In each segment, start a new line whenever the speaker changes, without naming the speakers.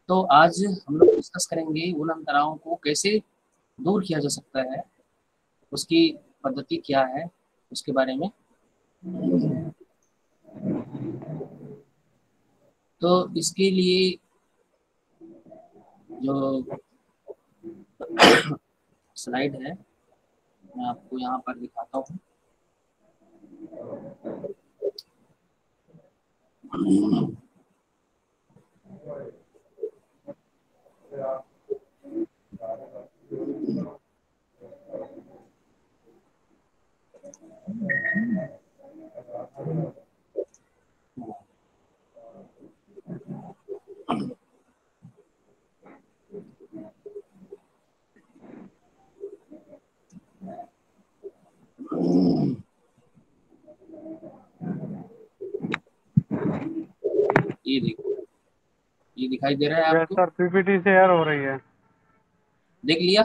तो आज हम लोग डिस्कस करेंगे उन अंतरालों को कैसे दूर किया जा सकता है, उसकी पद्धति क्या है, उसके बारे में। तो इसके लिए जो स्लाइड है मैं आपको यहाँ पर दिखाता हूँ। ये देखो, ये दिखाई दे रहा है
यस
आपको?
सर, पीपीटी शेयर हो रही है।
देख लिया?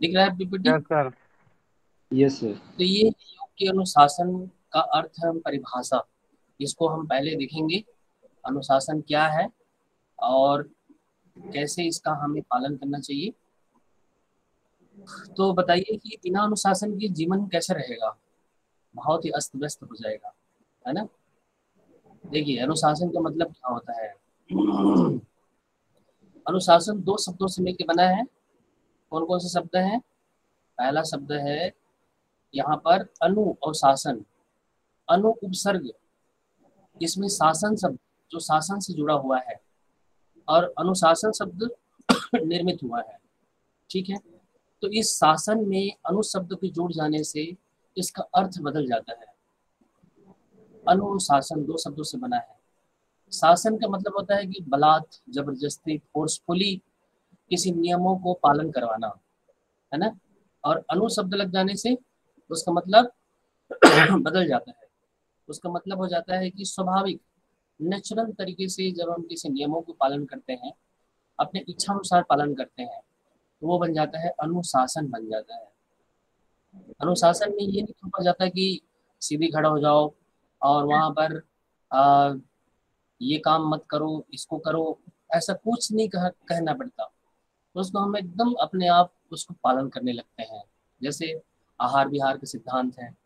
दिख रहा है PPT?
Yes sir.
Yes sir.
तो ये योग के अनुशासन का अर्थ है परिभाषा। इसको हम पहले देखेंगे, अनुशासन क्या है और कैसे इसका हमें पालन करना चाहिए। तो बताइए कि बिना अनुशासन के जीवन कैसे रहेगा? बहुत ही अस्त व्यस्त हो जाएगा, है ना। देखिए, अनुशासन का मतलब क्या होता है। अनुशासन दो शब्दों से मिलकर बना है। कौन कौन से शब्द हैं? पहला शब्द है यहाँ पर अनु और शासन। अनु उपसर्ग, इसमें शासन शब्द जो शासन से जुड़ा हुआ है, और अनुशासन शब्द निर्मित हुआ है। ठीक है। तो इस शासन में अनु शब्द के जुड़ जाने से इसका अर्थ बदल जाता है। अनुशासन दो शब्दों से बना है। शासन का मतलब होता है कि बलात्, जबरदस्ती, फोर्सफुली किसी नियमों को पालन करवाना, है ना। और अनु शब्द लग जाने से उसका मतलब बदल जाता है। उसका मतलब हो जाता है कि स्वाभाविक, नेचुरल तरीके से जब हम किसी नियमों को पालन करते हैं, अपने इच्छा अनुसार पालन करते हैं, तो वो बन जाता है अनुशासन बन जाता है। अनुशासन में ये नहीं थोपा जाता कि सीधी खड़ा हो जाओ और वहां पर आ, ये काम मत करो, इसको करो, ऐसा कुछ नहीं कहना पड़ता। तो उसको हम एकदम अपने आप उसको पालन करने लगते हैं। जैसे आहार विहार के सिद्धांत हैं।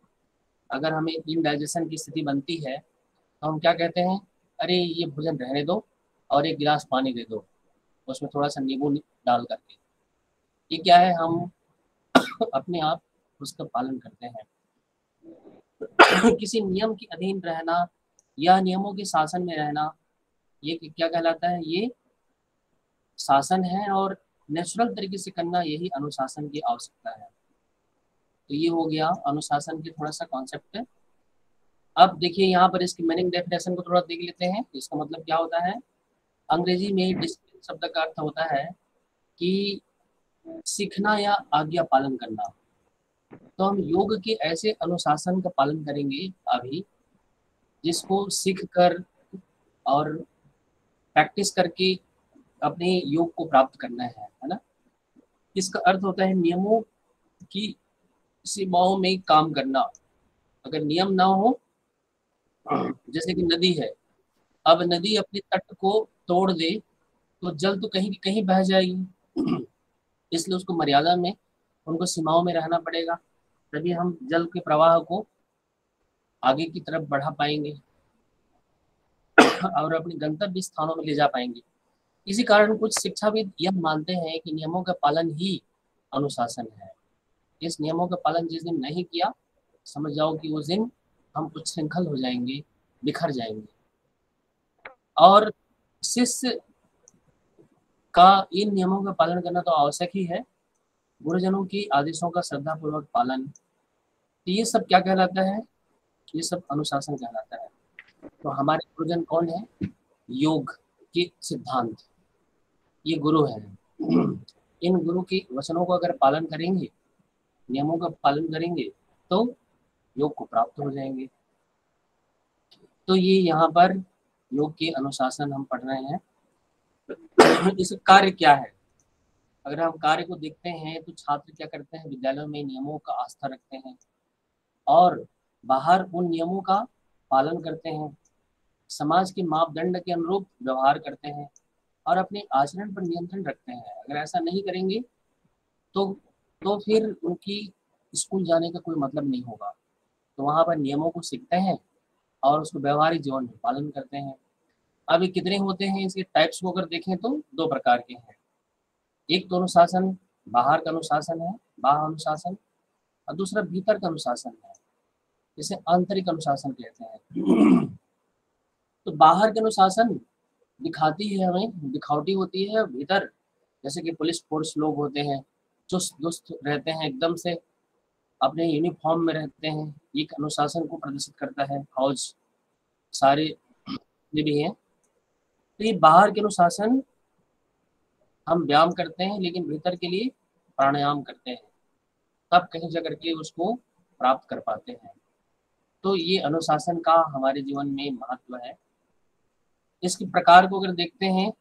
अगर हमें इनडाइजेशन की स्थिति बनती है तो हम क्या कहते हैं? अरे ये भोजन रहने दो और एक गिलास पानी दे दो, उसमें थोड़ा सा नींबू डाल करके। ये क्या है, हम अपने आप उसका पालन करते हैं। किसी नियम के अधीन रहना या नियमों के शासन में रहना, ये क्या कहलाता है? ये शासन है, और नेचुरल तरीके से करना यही अनुशासन की आवश्यकता है। तो ये हो गया अनुशासन के थोड़ा सा कॉन्सेप्ट है। अब देखिए यहाँ पर इसकी मीनिंग डेफिनेशन को थोड़ा देख लेते हैं। इसका मतलब क्या होता है? अंग्रेजी में डिसिप्लिन शब्द का अर्थ होता है कि सीखना या आज्ञा पालन करना। तो हम योग के ऐसे अनुशासन का पालन करेंगे अभी, जिसको सीख कर और प्रैक्टिस करके अपने योग को प्राप्त करना है ना। इसका अर्थ होता है नियमों की सीमाओं में काम करना। अगर नियम ना हो, जैसे कि नदी है, अब नदी अपने तट को तोड़ दे तो जल तो कहीं कहीं बह जाएगी। इसलिए उसको मर्यादा में, उनको सीमाओं में रहना पड़ेगा, तभी हम जल के प्रवाह को आगे की तरफ बढ़ा पाएंगे और अपने गंतव्य स्थानों में ले जा पाएंगे। इसी कारण कुछ शिक्षाविद यह मानते हैं कि नियमों का पालन ही अनुशासन है। इस नियमों का पालन जिस दिन नहीं किया, समझ जाओ कि उस दिन हम उच्छृंखल हो जाएंगे, बिखर जाएंगे। और शिष्य का इन नियमों का पालन करना तो आवश्यक ही है। गुरुजनों की आदेशों का श्रद्धापूर्वक पालन, तो ये सब क्या कहलाता है? ये सब अनुशासन कहलाता है। तो हमारे गुरुजन कौन है? योग के सिद्धांत, ये गुरु हैं। इन गुरु के वचनों को अगर पालन करेंगे, नियमों का पालन करेंगे, तो योग को प्राप्त हो जाएंगे। तो ये यहाँ पर योग के अनुशासन हम पढ़ रहे हैं। इस कार्य क्या है? अगर हम कार्य को देखते हैं तो छात्र क्या करते हैं? विद्यालयों में नियमों का आस्था रखते हैं और बाहर उन नियमों का पालन करते हैं, समाज के मापदंड के अनुरूप व्यवहार करते हैं। और अपने आचरण पर नियंत्रण रखते हैं। अगर ऐसा नहीं करेंगे तो फिर उनकी स्कूल जाने का कोई मतलब नहीं होगा। तो वहाँ पर नियमों को सीखते हैं और उसको व्यवहारिक जीवन में पालन करते हैं। अब ये कितने होते हैं, इसके टाइप्स को अगर देखें तो दो प्रकार के हैं। एक तो अनुशासन बाहर का अनुशासन है, बाह्य अनुशासन, और दूसरा भीतर का अनुशासन है, जिसे आंतरिक अनुशासन कहते हैं। तो बाहर का अनुशासन दिखाती है हमें, दिखावटी होती है। भीतर जैसे कि पुलिस फोर्स लोग होते हैं, चुस्त दुस्त रहते हैं, एकदम से अपने यूनिफॉर्म में रहते हैं, ये एक अनुशासन को प्रदर्शित करता है। फौज सारे ये भी हैं। तो ये बाहर के अनुशासन हम व्यायाम करते हैं, लेकिन भीतर के लिए प्राणायाम करते हैं, तब कहीं जा करके उसको प्राप्त कर पाते हैं। तो ये अनुशासन का हमारे जीवन में महत्व है। इसके प्रकार को अगर देखते हैं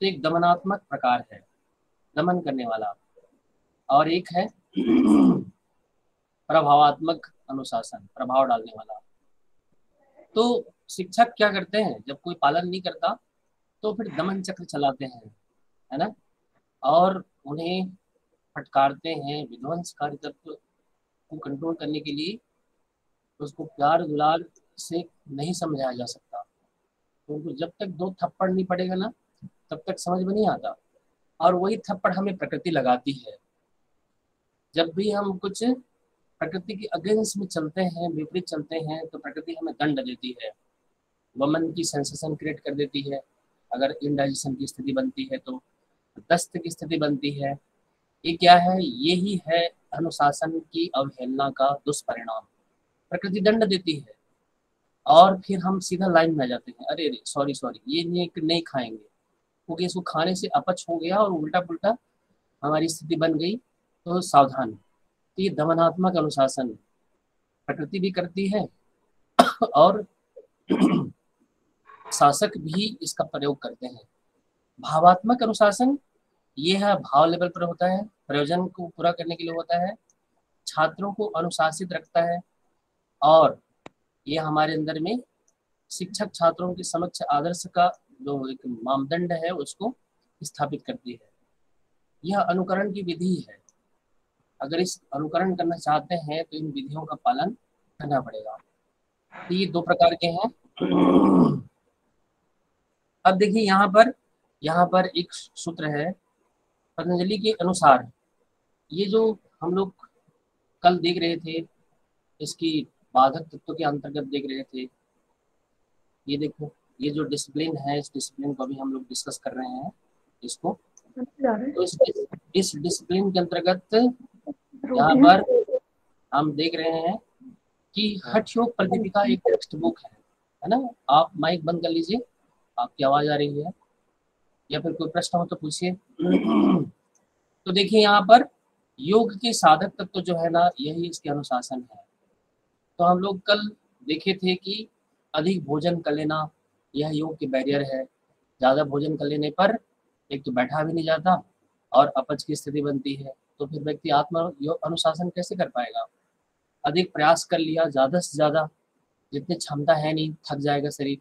तो एक दमनात्मक प्रकार है, दमन करने वाला, और एक है प्रभावात्मक अनुशासन, प्रभाव डालने वाला। तो शिक्षक क्या करते हैं, जब कोई पालन नहीं करता तो फिर दमन चक्र चलाते हैं, है ना, और उन्हें फटकारते हैं। विध्वंसकारी तत्व को कंट्रोल करने के लिए उसको प्यार दुलार से नहीं समझाया जा सकता। तो उनको जब तक दो थप्पड़ नहीं पड़ेगा ना, तब तक समझ में नहीं आता। और वही थप्पड़ हमें प्रकृति लगाती है। जब भी हम कुछ प्रकृति के अगेंस्ट में चलते हैं, विपरीत चलते हैं, तो प्रकृति हमें दंड देती है, वमन की सेंसेशन क्रिएट कर देती है। अगर इनडाइजेशन की स्थिति बनती है तो दस्त की स्थिति बनती है। ये क्या है, यही है अनुशासन की अवहेलना का दुष्परिणाम। प्रकृति दंड देती है और फिर हम सीधा लाइन में आ जाते हैं, अरे अरे सॉरी सॉरी, ये नहीं नहीं खाएंगे, क्योंकि इसको खाने से अपच हो गया और उल्टा पुल्टा हमारी स्थिति बन गई, तो सावधान। तो ये दमनात्मक अनुशासन प्रकृति भी करती है और शासक भी इसका प्रयोग करते हैं। भावात्मक अनुशासन ये है, भाव लेवल पर होता है, प्रयोजन को पूरा करने के लिए होता है, छात्रों को अनुशासित रखता है, और ये हमारे अंदर में शिक्षक छात्रों के समक्ष आदर्श का जो एक मापदंड है उसको स्थापित करती है। यह अनुकरण की विधि है। अगर इस अनुकरण करना चाहते हैं तो इन विधियों का पालन करना पड़ेगा। तो ये दो प्रकार के हैं। अब देखिए यहाँ पर एक सूत्र है पतंजलि के अनुसार। ये जो हम लोग कल देख रहे थे, इसकी बाधक तत्व के अंतर्गत देख रहे थे, ये देखो, ये जो डिसिप्लिन है, इस डिसिप्लिन को भी हम लोग डिस्कस कर रहे हैं इसको। तो इस डिसिप्लिन के अंतर्गत यहाँ पर हम देख रहे हैं कि हठ योग प्रदीपिका एक टेक्स्ट बुक है ना। आप माइक बंद कर लीजिए, आपकी आवाज आ रही है, या फिर कोई प्रश्न हो तो पूछिए। तो देखिए यहाँ पर योग के साधक तत्व जो है ना, यही इसके अनुशासन है। तो हम लोग कल देखे थे कि अधिक भोजन कर लेना यह योग के बैरियर है। ज़्यादा भोजन कर लेने पर एक तो बैठा भी नहीं जाता और अपच की स्थिति बनती है। तो फिर व्यक्ति आत्म योग अनुशासन कैसे कर पाएगा। अधिक प्रयास कर लिया, ज़्यादा से ज़्यादा, जितनी क्षमता है नहीं, थक जाएगा शरीर।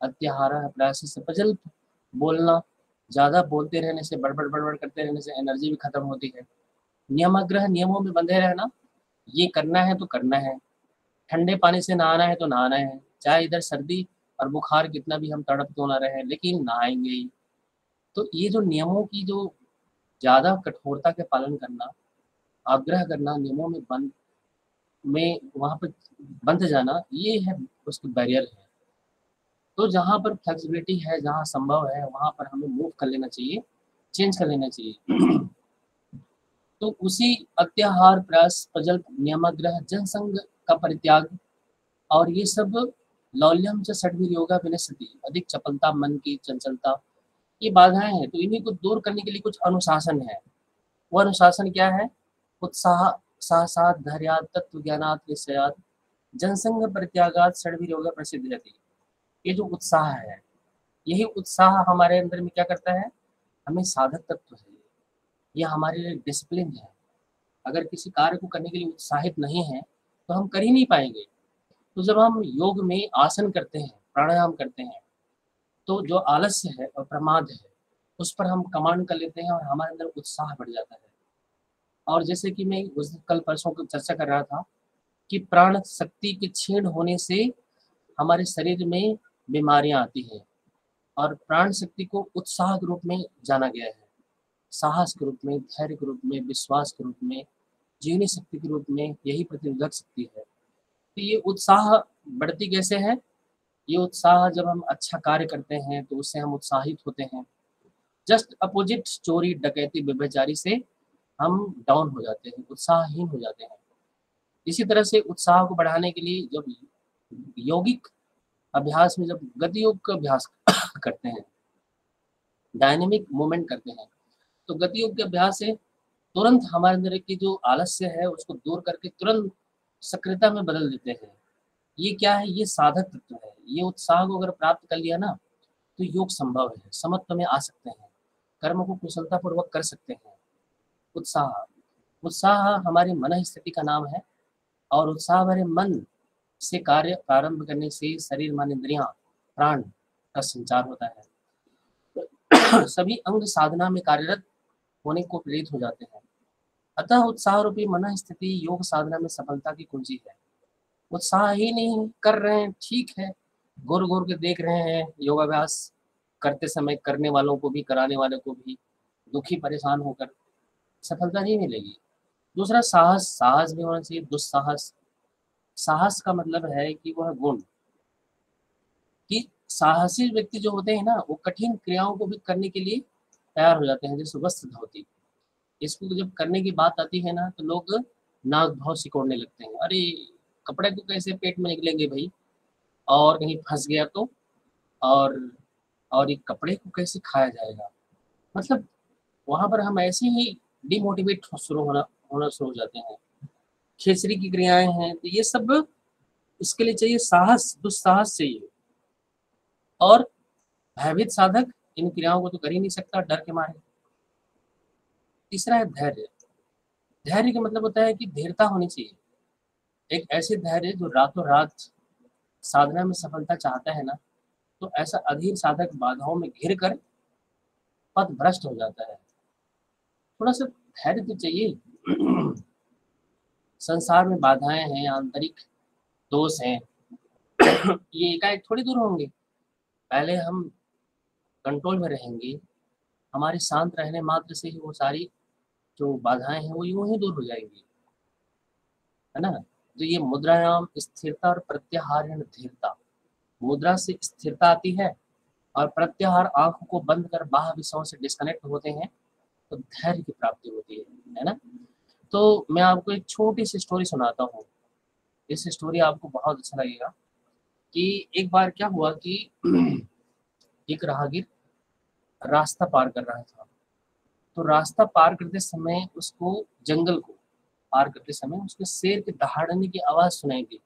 अत्याहार प्रयास से प्रजल्प, बोलना, ज़्यादा बोलते रहने से, बड़बड़ बड़बड़ करते रहने से एनर्जी भी खत्म होती है। नियमाग्रह, नियमों में बंधे रहना, ये करना है तो करना है, ठंडे पानी से नहाना है तो नहाना है, चाहे इधर सर्दी और बुखार कितना भी हम तड़प क्यों ना रहे, लेकिन नहाएंगे ही। तो ये जो नियमों की जो ज़्यादा कठोरता के पालन करना, आग्रह करना, नियमों में बंद में वहाँ पर बंध जाना, ये है उसके बैरियर है। तो जहाँ पर फ्लेक्सिबिलिटी है, जहाँ संभव है, वहाँ पर हमें मूव कर लेना चाहिए, चेंज कर लेना चाहिए। तो उसी अत्याहार, प्रयास, प्रजल्प, नियमाग्रह, जनसंघ का परित्याग, और ये सब लौल्यम च षड्वीर योगा विनश्यति, अधिक चपलता, मन की चंचलता, ये बाधाएं हैं। तो इन्हीं को दूर करने के लिए कुछ अनुशासन है। वो अनुशासन क्या है, उत्साह, साहसात, धैर्यात, तत्व ज्ञानात, निश्चयात, जनसंघ परित्यागात, षड्वीर योगा प्रसिद्ध रहती। ये जो उत्साह है, यही उत्साह हमारे अंदर में क्या करता है, हमें साधक तत्व है, ये हमारे लिए डिसिप्लिन है। अगर किसी कार्य को करने के लिए उत्साहित नहीं है तो हम कर ही नहीं पाएंगे। तो जब हम योग में आसन करते हैं, प्राणायाम करते हैं, तो जो आलस्य है और प्रमाद है उस पर हम कमांड कर लेते हैं और हमारे अंदर उत्साह बढ़ जाता है। और जैसे कि मैं उस कल परसों को चर्चा कर रहा था कि प्राण शक्ति के क्षीण होने से हमारे शरीर में बीमारियां आती हैं, और प्राण शक्ति को उत्साह के रूप में जाना गया है, साहस के रूप में, धैर्य के रूप में, विश्वास के रूप में, जीवनी शक्ति के रूप में, यही प्रतिरोधक शक्ति है। तो ये उत्साह बढ़ती कैसे है? ये उत्साह जब हम अच्छा कार्य करते हैं तो उससे हम उत्साहित होते हैं। जस्ट अपोजिट चोरी डकैती व्यभिचारी से हम डाउन हो जाते हैं, उत्साहहीन हो जाते हैं। इसी तरह से उत्साह को बढ़ाने के लिए जब यौगिक अभ्यास में जब गति योग का अभ्यास करते हैं, डायनेमिक मूवमेंट करते हैं, तो गति योग के अभ्यास से तुरंत हमारे अंदर की जो आलस्य है उसको दूर करके तुरंत सक्रियता में बदल देते हैं। ये क्या है? ये साधक तत्व है। ये उत्साह को अगर प्राप्त कर लिया ना तो योग संभव है, समत्व में आ सकते हैं, कर्म को कुशलतापूर्वक कर सकते हैं। उत्साह उत्साह हमारी मन स्थिति का नाम है, और उत्साह भरे मन से कार्य प्रारंभ करने से शरीर, मन, इंद्रियां, प्राण का संचार होता है। सभी अंग साधना में कार्यरत होने को प्रेरित हो जाते हैं। अतः उत्साह रूपी मन स्थिति योग साधना में सफलता की कुंजी है। उत्साह ही नहीं कर रहे हैं, ठीक है, घूर घूर के देख रहे हैं, योगाभ्यास करते समय करने वालों को भी, कराने वाले को भी दुखी परेशान होकर, सफलता नहीं मिलेगी। दूसरा, साहस। साहस भी होना चाहिए। दुस्साहस, साहस का मतलब है कि वह गुण, कि साहसी व्यक्ति जो होते हैं ना वो कठिन क्रियाओं को भी करने के लिए तैयार हो जाते हैं, जैसे वस्त्र धोती। इसको जब करने की बात आती है ना तो लोग नाक भाव सिकोड़ने लगते हैं, अरे कपड़े को कैसे पेट में निकलेंगे भाई, और कहीं फंस गया तो, और ये कपड़े को कैसे खाया जाएगा। मतलब वहां पर हम ऐसे ही डिमोटिवेट शुरू होना शुरू हो जाते हैं। खेचरी की क्रियाएं हैं, तो ये सब इसके लिए चाहिए साहस, दुस्साहस चाहिए। और भयभीत साधक इन क्रियाओं को तो कर ही नहीं सकता डर के मारे। तीसरा है धैर्य। धैर्य का मतलब होता है कि धीरता होनी चाहिए, एक ऐसे धैर्य जो रातों रात साधना में सफलता चाहता है ना, तो ऐसा अधीर साधक बाधाओं में घिर कर पथ भ्रष्ट हो जाता है। थोड़ा सा धैर्य तो चाहिए। संसार में बाधाएं हैं, आंतरिक दोष हैं, ये एकाएक थोड़ी दूर होंगे। पहले हम कंट्रोल में रहेंगे, हमारे शांत रहने मात्र से ही वो सारी जो बाधाएं हैं वो यूं ही दूर हो जाएंगी, है ना। तो ये मुद्रायाम स्थिरता और प्रत्याहार धीरता। मुद्रा से स्थिरता आती है, और प्रत्याहार आंखों को बंद कर बाह्य विषयों से डिस्कनेक्ट होते हैं, तो धैर्य की प्राप्ति होती है ना। तो मैं आपको एक छोटी सी स्टोरी सुनाता हूँ, इस स्टोरी आपको बहुत अच्छा लगेगा। कि एक बार क्या हुआ कि एक राहगीर रास्ता पार कर रहा था। तो रास्ता पार करते समय उसको, जंगल को पार करते समय उसके शेर के दहाड़ने की आवाज सुनाई दी।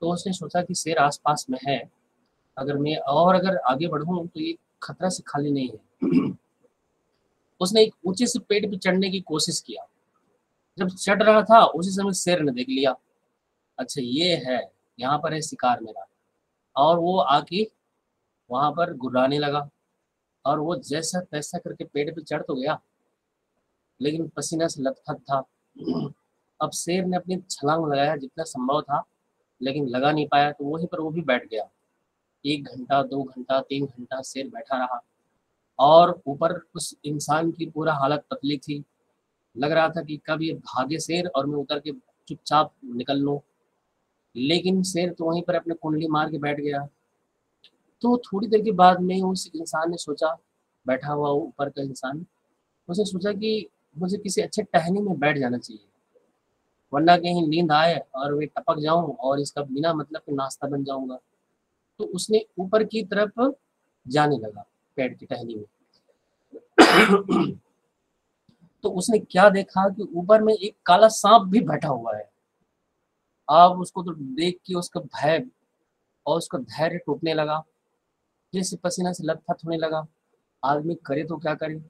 तो उसने सोचा कि शेर आसपास में है, अगर आगे बढ़ूं तो ये खतरा से खाली नहीं है। उसने एक ऊंचे से पेड़ पे चढ़ने की कोशिश किया। जब चढ़ रहा था उसी समय शेर ने देख लिया, अच्छा ये है, यहाँ पर है शिकार मेरा। और वो आके वहां पर गुर्राने लगा, और वो जैसा तैसा करके पेड़ पे चढ़ तो गया, लेकिन पसीना से लथपथ था। अब शेर ने अपनी छलांग लगाया जितना संभव था, लेकिन लगा नहीं पाया, तो वहीं पर वो भी बैठ गया। 1 घंटा, 2 घंटा, 3 घंटा शेर बैठा रहा, और ऊपर उस इंसान की पूरा हालत पतली थी। लग रहा था कि कब ये भागे शेर और मैं उतर के चुपचाप निकल लूं, लेकिन शेर तो वहीं पर अपने कुंडली मार के बैठ गया। तो थोड़ी देर के बाद में उस इंसान ने सोचा, बैठा हुआ ऊपर का इंसान, उसने सोचा कि मुझे किसी अच्छे टहनी में बैठ जाना चाहिए, वरना कहीं नींद आए और मैं टपक जाऊं और इसका बिना मतलब के नाश्ता बन जाऊंगा। तो उसने ऊपर की तरफ जाने लगा पेड़ की टहनी में। तो उसने क्या देखा कि ऊपर में एक काला सांप भी बैठा हुआ है। अब उसको तो देख के उसका भय और उसका धैर्य टूटने लगा, जैसे पसीना से लथपथ होने लगा। आदमी करे तो क्या करे,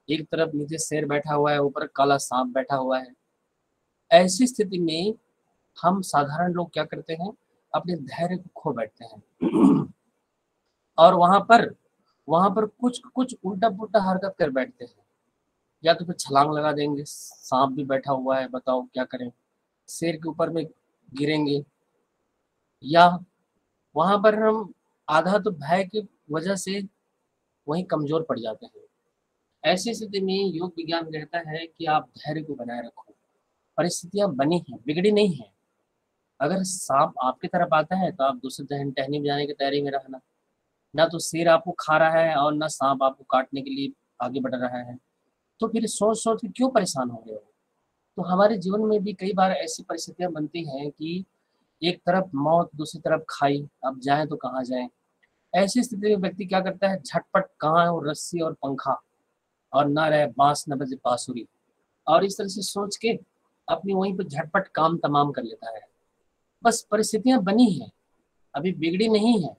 एक तरफ नीचे शेर बैठा हुआ है, ऊपर काला सांप बैठा हुआ है। ऐसी स्थिति में हम साधारण लोग क्या करते हैं, अपने धैर्य को खो बैठते हैं। और वहां पर कुछ कुछ उल्टा पुल्टा हरकत कर बैठते हैं। या तो फिर छलांग लगा देंगे, सांप भी बैठा हुआ है, बताओ क्या करें, शेर के ऊपर में गिरेंगे। या वहां पर हम आधा तो भय की वजह से वहीं कमजोर पड़ जाते हैं। ऐसी स्थिति में योग विज्ञान कहता है कि आप धैर्य को बनाए रखो। परिस्थितियां बनी हैं, बिगड़ी नहीं है। अगर सांप आपकी तरफ आता है तो आप दूसरे टहनी बजाने की तैयारी में रहना। ना तो शेर आपको खा रहा है और ना सांप आपको काटने के लिए आगे बढ़ रहा है। तो फिर सोच सोच के क्यों परेशान हो रहे हो। तो हमारे जीवन में भी कई बार ऐसी परिस्थितियां बनती हैं कि एक तरफ मौत, दूसरी तरफ खाई, अब जाएं तो कहाँ जाएं। ऐसी स्थिति में व्यक्ति क्या करता है, झटपट कहाँ है वो रस्सी और पंखा, और ना रहे बांस न बजे बांसुरी, और इस तरह से सोच के अपनी वहीं पर झटपट काम तमाम कर लेता है। बस परिस्थितियां बनी हैं, अभी बिगड़ी नहीं है।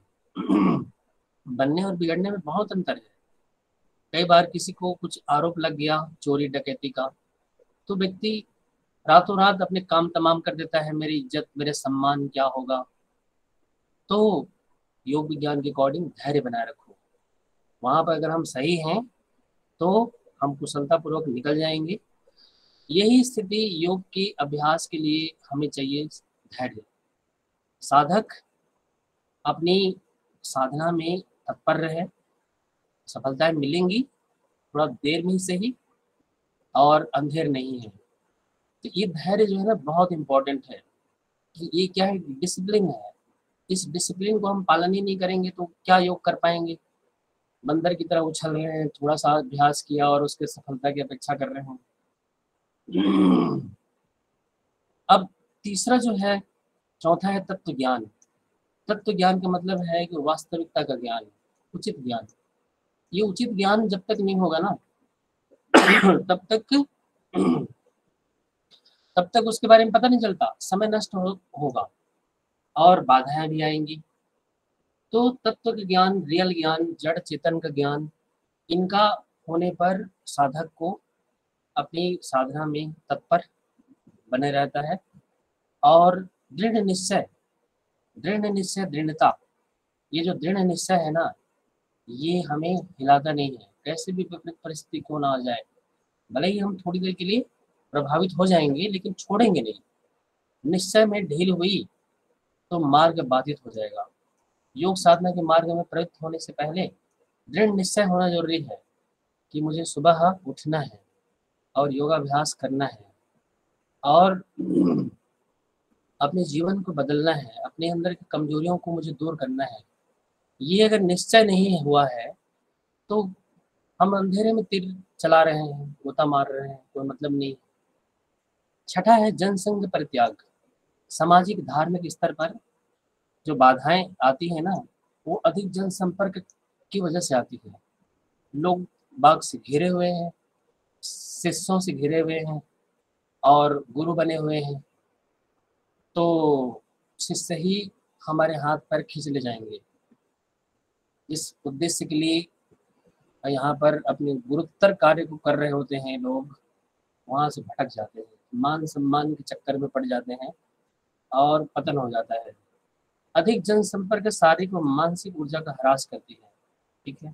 बनने और बिगड़ने में बहुत अंतर है। कई बार किसी को कुछ आरोप लग गया चोरी डकैती का, तो व्यक्ति रातों रात अपने काम तमाम कर देता है, मेरी इज्जत मेरे सम्मान क्या होगा। तो योग विज्ञान के अकॉर्डिंग धैर्य बनाए रखो। वहां पर अगर हम सही हैं तो हम कुशलतापूर्वक निकल जाएंगे। यही स्थिति योग के अभ्यास के लिए हमें चाहिए धैर्य। साधक अपनी साधना में तत्पर रहे, सफलताएं मिलेंगी, थोड़ा देर में ही सही, और अंधेर नहीं है। तो ये धैर्य जो है ना बहुत इंपॉर्टेंट है। कि ये क्या है, डिसिप्लिन है। इस डिसिप्लिन को हम पालन ही नहीं करेंगे तो क्या योग कर पाएंगे। बंदर की तरह उछल रहे हैं, थोड़ा सा अभ्यास किया और उसके सफलता की अपेक्षा कर रहे हैं। अब तीसरा जो है, चौथा है तत्व ज्ञान। तत्व ज्ञान का मतलब है कि वास्तविकता का ज्ञान, उचित ज्ञान। ये उचित ज्ञान जब तक नहीं होगा ना, तब तक तब तक उसके बारे में पता नहीं चलता, समय नष्ट होगा और बाधाएं भी आएंगी। तो तत्व का ज्ञान, रियल ज्ञान, जड़ चेतन का ज्ञान, इनका होने पर साधक को अपनी साधना में तत्पर बने रहता है। और दृढ़ निश्चय, दृढ़ता, ये जो दृढ़ निश्चय है ना, ये हमें हिलाता नहीं है। कैसे भी विपरीत परिस्थिति क्यों ना आ जाए, भले ही हम थोड़ी देर के लिए प्रभावित हो जाएंगे लेकिन छोड़ेंगे नहीं। निश्चय में ढील हुई तो मार्ग बाधित हो जाएगा। योग साधना के मार्ग में प्रवृत्त होने से पहले दृढ़ निश्चय होना जरूरी है कि मुझे सुबह उठना है और योगाभ्यास करना है और अपने जीवन को बदलना है, अपने अंदर की कमजोरियों को मुझे दूर करना है। ये अगर निश्चय नहीं हुआ है तो हम अंधेरे में तीर चला रहे हैं, गोता मार रहे हैं, कोई मतलब नहीं। छठा है जनसंघ परित्याग। सामाजिक धार्मिक स्तर पर जो बाधाएं आती है ना, वो अधिक जनसंपर्क की वजह से आती है। लोग बाग से घिरे हुए हैं, शिष्यों से घिरे हुए हैं और गुरु बने हुए हैं, तो शिष्य ही हमारे हाथ पैर खींच ले जाएंगे। इस उद्देश्य के लिए यहाँ पर अपने गुरुतर कार्य को कर रहे होते हैं लोग, वहां से भटक जाते हैं, मान सम्मान के चक्कर में पड़ जाते हैं और पतन हो जाता है। अधिक जनसंपर्क शारीरिक और मानसिक ऊर्जा का ह्रास करती है। ठीक है,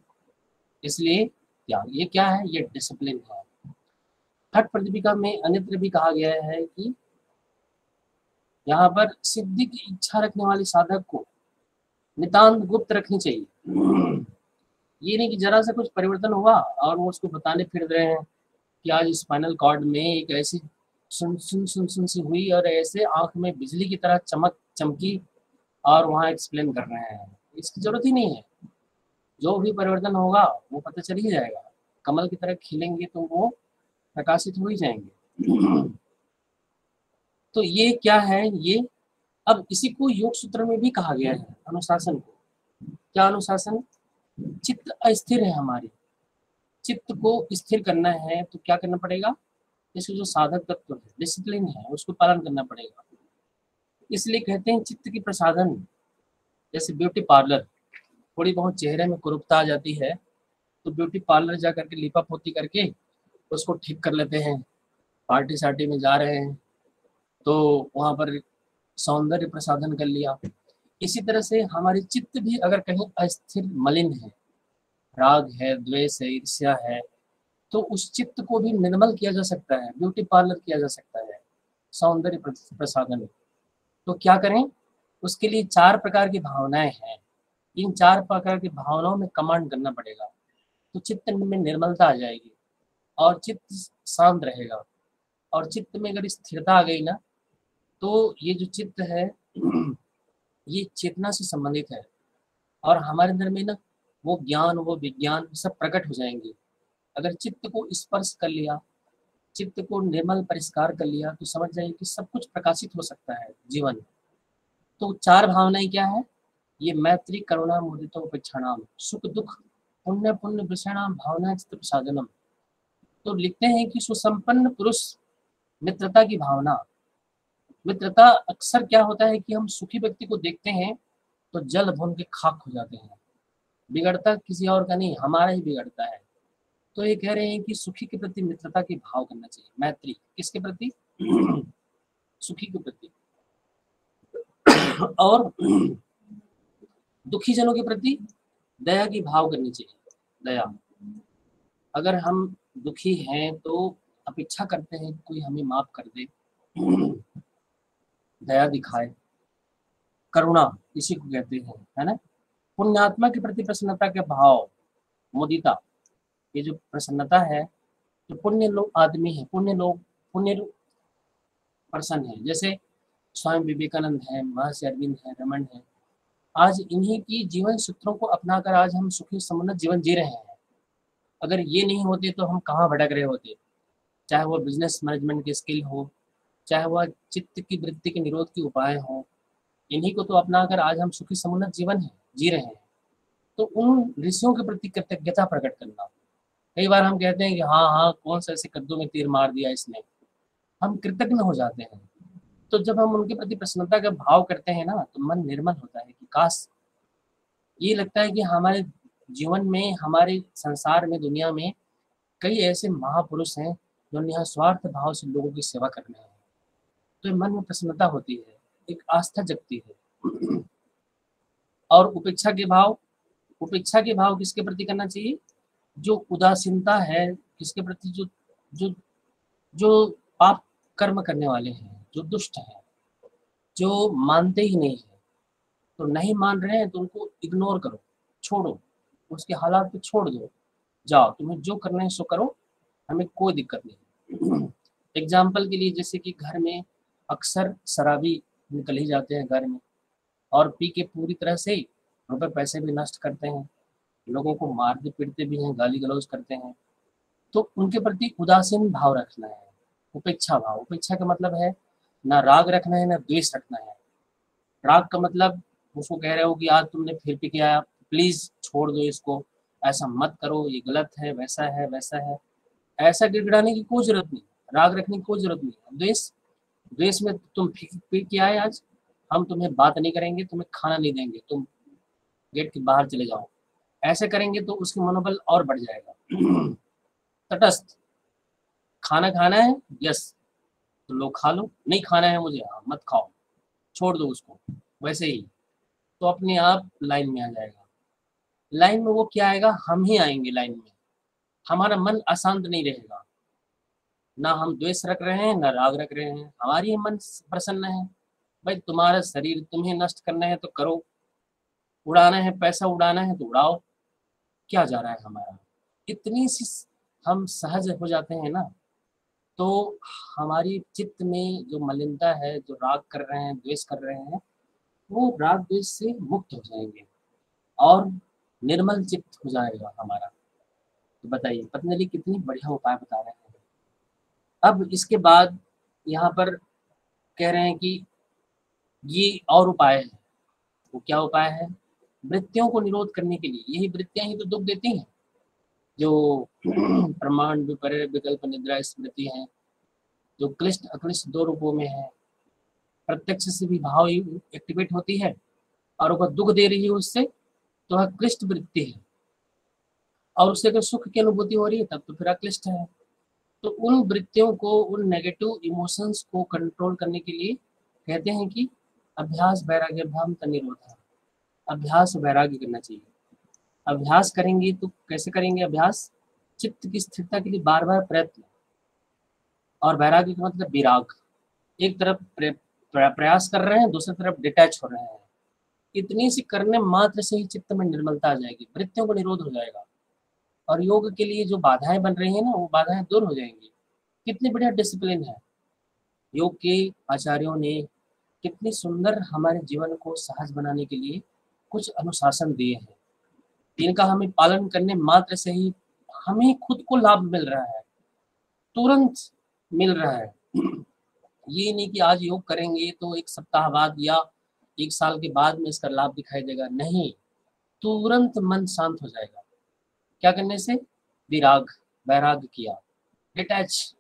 इसलिए ये क्या है, ये डिसिप्लिन है। छठ प्रतिपिका में अन्यत्र भी कहा गया है कि यहाँ पर सिद्धि की इच्छा रखने वाले साधक को नितांत गुप्त रखनी चाहिए। ये नहीं कि जरा सा कुछ परिवर्तन हुआ और वो उसको बताने फिर रहे हैं कि आज स्पाइनल कॉर्ड में एक ऐसी सुन सुन सुन सुन सी हुई और ऐसे आंख में बिजली की तरह चमक चमकी, और वहाँ एक्सप्लेन कर रहे हैं। इसकी जरूरत ही नहीं है। जो भी परिवर्तन होगा वो पता चल ही जाएगा। कमल की तरह खिलेंगे तो वो प्रकाशित हो ही जाएंगे। तो ये क्या है, ये अब इसी को योग सूत्र में भी कहा गया है, अनुशासन को। क्या अनुशासन, चित्त अस्थिर है हमारी, चित्त को स्थिर करना है तो क्या करना पड़ेगा, इसके जो साधक तत्व है, डिसिप्लिन है, उसको पालन करना पड़ेगा। इसलिए कहते हैं चित्त की प्रसाधन, जैसे ब्यूटी पार्लर, थोड़ी बहुत चेहरे में कुरूपता आ जाती है तो ब्यूटी पार्लर जा करके लिपा पोती करके उसको ठीक कर लेते हैं। पार्टी सार्टी में जा रहे हैं तो वहाँ पर सौंदर्य प्रसाधन कर लिया। इसी तरह से हमारी चित्त भी अगर कहीं अस्थिर मलिन है, राग है, द्वेष है, ईर्ष्या है, तो उस चित्त को भी निर्मल किया जा सकता है, ब्यूटी पार्लर किया जा सकता है, सौंदर्य प्रसाधन। तो क्या करें? उसके लिए 4 प्रकार की भावनाएं हैं। इन 4 प्रकार की भावनाओं में कमांड करना पड़ेगा, तो चित्त में निर्मलता आ जाएगी और चित्त शांत रहेगा। और चित्त में अगर स्थिरता आ गई ना, तो ये जो चित्त है ये चेतना से संबंधित है, और हमारे अंदर में ना वो ज्ञान, वो विज्ञान सब प्रकट हो जाएंगे। अगर चित्त को स्पर्श कर लिया, चित्त को निर्मल परिष्कार कर लिया, तो समझ जाइए कि सब कुछ प्रकाशित हो सकता है जीवन। तो 4 भावनाएं क्या है? ये मैत्री, करुणा, मुदिता, उपेक्षाणाम, सुख दुख, पुण्य पुण्य विषणाम, भावना चित्त प्रसादनम। तो लिखते हैं कि सुसंपन्न पुरुष, मित्रता की भावना। मित्रता अक्सर क्या होता है कि हम सुखी व्यक्ति को देखते हैं तो जल भून के खाक हो जाते हैं। बिगड़ता किसी और का नहीं, हमारा ही बिगड़ता है। तो ये कह रहे हैं कि सुखी के प्रति मित्रता की भाव करना चाहिए, मैत्री किसके प्रति? सुखी के प्रति। और दुखी जनों के प्रति दया की भाव करनी चाहिए, दया। अगर हम दुखी हैं तो अपेक्षा करते हैं कोई हमें माफ कर दे, दया दिखाए। करुणा इसी को कहते हैं, है ना? पुण्यात्मा के प्रति प्रसन्नता के भाव, मुदिता। ये जो प्रसन्नता है, जो पुण्य लोग आदमी है, पुण्य लोग, पुण्य पर्सन है, जैसे स्वामी विवेकानंद है, महर्षि अरविंद है, रमन है। आज इन्हीं की जीवन सूत्रों को अपनाकर आज हम सुखी समुन्नत जीवन जी रहे हैं। अगर ये नहीं होते तो हम कहाँ भटक रहे होते? चाहे वो बिजनेस मैनेजमेंट की स्किल हो, चाहे वह चित्त की वृत्ति के निरोध के उपाय हो, इन्हीं को तो अपनाकर आज हम सुखी समुन्नत जीवन है जी रहे हैं। तो उन ऋषियों के प्रति कृतज्ञता प्रकट करना। कई बार हम कहते हैं कि हाँ हाँ, कौन सा ऐसे कद्दू में तीर मार दिया इसने, हम कृतज्ञ हो जाते हैं। तो जब हम उनके प्रति प्रसन्नता का भाव करते हैं ना, तो मन निर्मल होता है कि काश, ये लगता है कि हमारे जीवन में, हमारे संसार में, दुनिया में कई ऐसे महापुरुष हैं जो निस्वार्थ भाव से लोगों की सेवा कर रहे हैं। तो मन में प्रसन्नता होती है, एक आस्था जगती है। और उपेक्षा के भाव, उपेक्षा के भाव किसके प्रति करना चाहिए? जो उदासीनता है, किसके प्रति? जो जो जो पाप कर्म करने वाले हैं, जो दुष्ट हैं, जो मानते ही नहीं है। तो नहीं मान रहे हैं तो उनको इग्नोर करो, छोड़ो, उसके हालात पे छोड़ दो, जाओ तुम्हें जो करना है सो करो, हमें कोई दिक्कत नहीं। एग्जाम्पल के लिए, जैसे कि घर में अक्सर शराबी निकल ही जाते हैं घर में, और पी के पूरी तरह से रुपए पैसे भी नष्ट करते हैं, लोगों को मारते पीटते भी हैं, गाली गलौज करते हैं। तो उनके प्रति उदासीन भाव रखना है, उपेक्षा भाव। उपेक्षा का मतलब है ना राग रखना है, ना द्वेष रखना है। राग का मतलब उसको कह रहे हो कि आज तुमने फिर पी के आया, प्लीज छोड़ दो इसको, ऐसा मत करो, ये गलत है, वैसा है, वैसा है। ऐसा गिड़गिड़ाने की कोई जरूरत नहीं, राग रखने की कोई जरूरत नहीं। द्वेष, द्वेष में तुम पी के आए आज, हम तुम्हें बात नहीं करेंगे, तुम्हें खाना नहीं देंगे, तुम गेट के बाहर चले जाओ। ऐसे करेंगे तो उसके मनोबल और बढ़ जाएगा। तटस्थ, खाना खाना है, यस, तो लो खा लो, नहीं खाना है मुझे, हाँ, मत खाओ, छोड़ दो उसको, वैसे ही। तो अपने आप लाइन में आ जाएगा। लाइन में वो क्या आएगा? हम ही आएंगे लाइन में। हमारा मन अशांत नहीं रहेगा, ना हम द्वेष रख रहे हैं, ना राग रख रहे हैं, हमारी मन प्रसन्न है। भाई तुम्हारा शरीर तुम्हें नष्ट करना है तो करो, उड़ाना है, पैसा उड़ाना है तो उड़ाओ, क्या जा रहा है हमारा? इतनी सी हम सहज हो जाते हैं ना, तो हमारी चित्त में जो मलिनता है, जो राग कर रहे हैं, द्वेष कर रहे हैं, वो राग द्वेष से मुक्त हो जाएंगे और निर्मल चित्त हो जाएगा हमारा। तो बताइए, पतंजलि कितनी बढ़िया उपाय बता रहे हैं। अब इसके बाद यहाँ पर कह रहे हैं कि ये और उपाय है। वो क्या उपाय है? वृत्तियों को निरोध करने के लिए। यही वृत्तियां ही तो दुख देती हैं, जो प्रमाण, विपर्य, विकल्प, निद्रा, स्मृति है, जो क्लिष्ट अक्लिष्ट 2 रूपों में है। प्रत्यक्ष से भी भाव एक्टिवेट होती है, और अगर दुख दे रही है उससे, तो वह क्लिष्ट वृत्ति है। और उससे अगर सुख की अनुभूति हो रही है, तब तो फिर अक्लिष्ट है। तो उन वृत्तियों को, उन नेगेटिव इमोशंस को कंट्रोल करने के लिए कहते हैं कि अभ्यास वैराग्य भ्रम निरोधा। अभ्यास वैराग्य करना चाहिए। अभ्यास करेंगे तो कैसे करेंगे अभ्यास? चित्त की स्थिरता के लिए बार बार प्रयत्न। और वैराग्य का मतलब विराग। एक तरफ प्रयास कर रहे हैं, दूसरी तरफ डिटैच हो रहे हैं। इतनी सी करने मात्र से ही चित्त में निर्मलता आ जाएगी, वृत्तियों को निरोध हो जाएगा। और योग के लिए जो बाधाएं बन रही हैं ना, वो बाधाएं दूर हो जाएंगी। कितनी बढ़िया डिसिप्लिन है। योग के आचार्यों ने कितनी सुंदर हमारे जीवन को सहज बनाने के लिए कुछ अनुशासन दिए हैं। इनका हमें पालन करने मात्र से ही हमें खुद को लाभ मिल रहा है, तुरंत मिल रहा है। ये नहीं कि आज योग करेंगे तो एक सप्ताह बाद या एक साल के बाद में इसका लाभ दिखाई देगा, नहीं, तुरंत मन शांत हो जाएगा। क्या करने से? विराग, वैराग किया, डिटैच।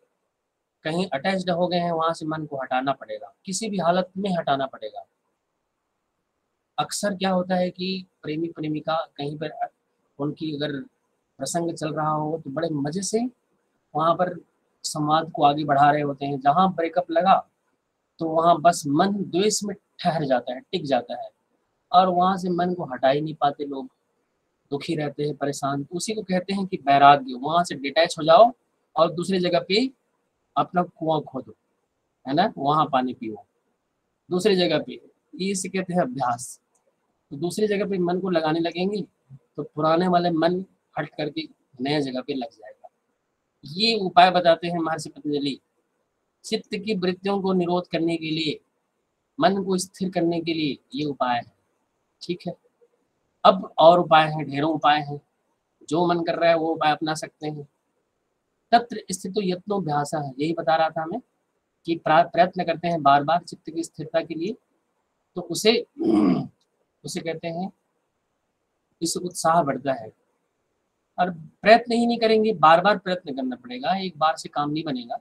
कहीं अटैच्ड हो गए हैं, वहां से मन को हटाना पड़ेगा, किसी भी हालत में हटाना पड़ेगा। अक्सर क्या होता है कि प्रेमी प्रेमिका कहीं पर उनकी अगर प्रसंग चल रहा हो तो बड़े मजे से वहां पर संवाद को आगे बढ़ा रहे होते हैं। जहां ब्रेकअप लगा तो वहां बस मन द्वेष में ठहर जाता है, टिक जाता है, और वहां से मन को हटा ही नहीं पाते लोग, दुखी रहते हैं, परेशान। तो उसी को कहते हैं कि वैराग्य। वहां से डिटैच हो जाओ और दूसरी जगह पे अपना कुआं खोदो, है ना, वहां पानी पियो दूसरी जगह पे। ये इसे कहते हैं अभ्यास। तो दूसरी जगह पे मन को लगाने लगेंगे तो पुराने वाले मन हट करके नया जगह पे लग जाएगा। ये उपाय बताते हैं महर्षि पतंजलि। चित्त की वृत्तियों को निरोध करने के लिए, मन को स्थिर करने के लिए ये उपाय है। ठीक है। अब और उपाय हैं, ढेरों उपाय हैं। जो मन कर रहा है वो उपाय अपना सकते हैं। तत्र स्थितो यत्नोभ्यास है, यही बता रहा था मैं कि प्रयत्न करते हैं बार बार चित्त की स्थिरता के लिए, तो उसे उसे कहते हैं, इससे उत्साह बढ़ता है। और प्रयत्न ही नहीं करेंगे, बार बार प्रयत्न करना पड़ेगा, एक बार से काम नहीं बनेगा,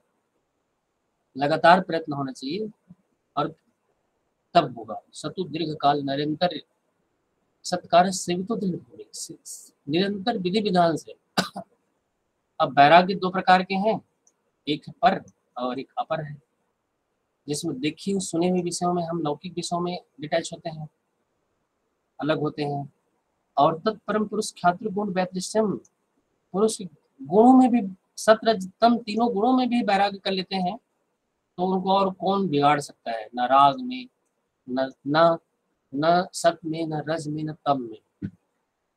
लगातार प्रयत्न होना चाहिए। और तब होगा सतु दीर्घ काल निरंतर सत्कार सेवितो दृढ़ भूमि, निरंतर विधि विधान से। अब वैराग्य दो प्रकार के हैं, एक पर और एक अपर है, जिसमें देखी सुने हुए विषयों में हम लौकिक विषयों में डिटैच होते हैं, अलग होते हैं। और तत्परम पुरुष ख्यात्र गुण वैतृष्यम, पुरुष गुणों में भी सत्रजतम तीनों गुणों में भी वैराग्य कर लेते हैं, तो उनको और कौन बिगाड़ सकता है? न राग में, न न न सत में, न रज में, न तम में।